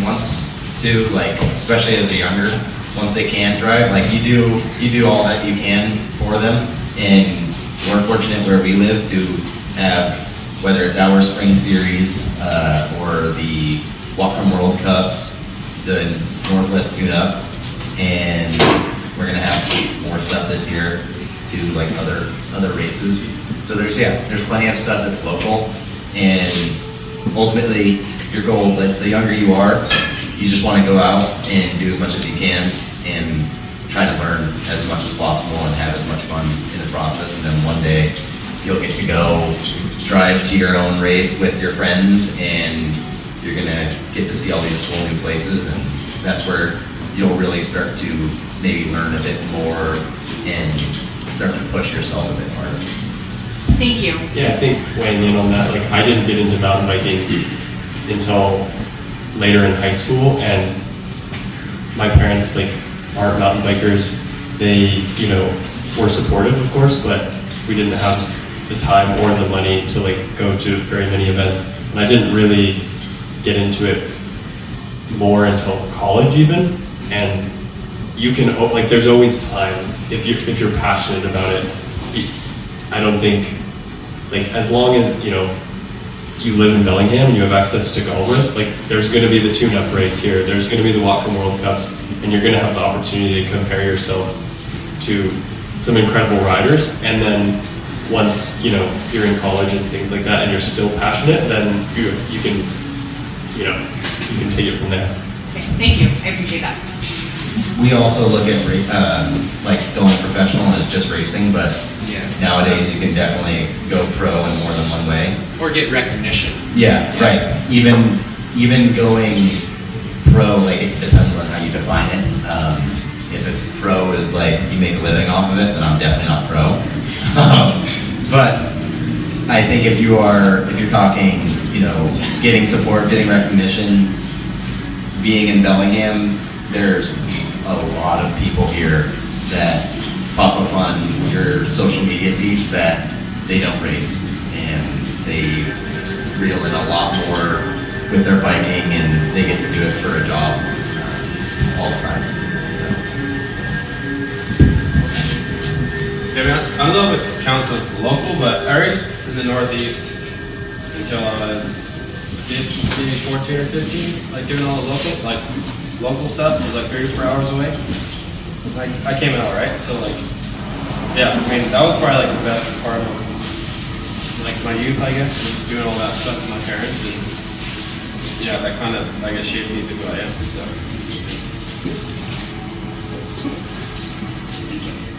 Once to like, especially as a younger, once they can drive, like you do all that you can for them, and we're fortunate where we live to have whether it's our spring series or the Walk-On World Cups, the Northwest Tune-Up. And we're gonna have more stuff this year to like other races. So there's plenty of stuff that's local, and ultimately your goal, like the younger you are, you just want to go out and do as much as you can and try to learn as much as possible and have as much fun in the process. And then one day you'll get to go drive to your own race with your friends, and you're gonna get to see all these cool new places, and that's where you'll really start to maybe learn a bit more and start to push yourself a bit harder. Thank you. Yeah, I think weighing in on that, like I didn't get into mountain biking until later in high school, and my parents like aren't mountain bikers. They, were supportive of course, but we didn't have the time or the money to like go to very many events. And I didn't really get into it more until college even. And you can like there's always time if you're passionate about it. I don't think like as long as you live in Bellingham and you have access to Galbraith, like there's going to be the tune-up race here, there's going to be the Walk-On World Cups, and you're going to have the opportunity to compare yourself to some incredible riders. And then once you're in college and things like that and you're still passionate, then you can take it from there. Okay, thank you. I appreciate that. we also look at like going professional as just racing, but nowadays you can definitely go pro in more than one way. Or get recognition. Yeah, right. Even going pro, like it depends on how you define it. If it's pro is like you make a living off of it, then I'm definitely not pro. But I think if you're talking, you know, getting support, getting recognition, being in Bellingham, there's a lot of people here that pop up on your social media feeds that they don't race and they reel in a lot more with their biking and they get to do it for a job all the time. Yeah, man, I don't know if it counts as local, but I raced in the Northeast until I was 15, 14 or 15, like doing all the local stuff. It was like 34 hours away. Like I came out right, so like, yeah, I mean that was probably like the best part of like my youth, I guess, was doing all that stuff with my parents, and yeah, that kind of I guess shaped me to who I am. So.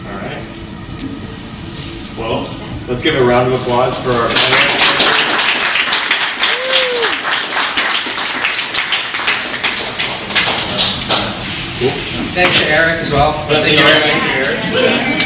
All right. Well, let's give a round of applause for our panelists. Thanks to Eric as well. Thank you, Eric.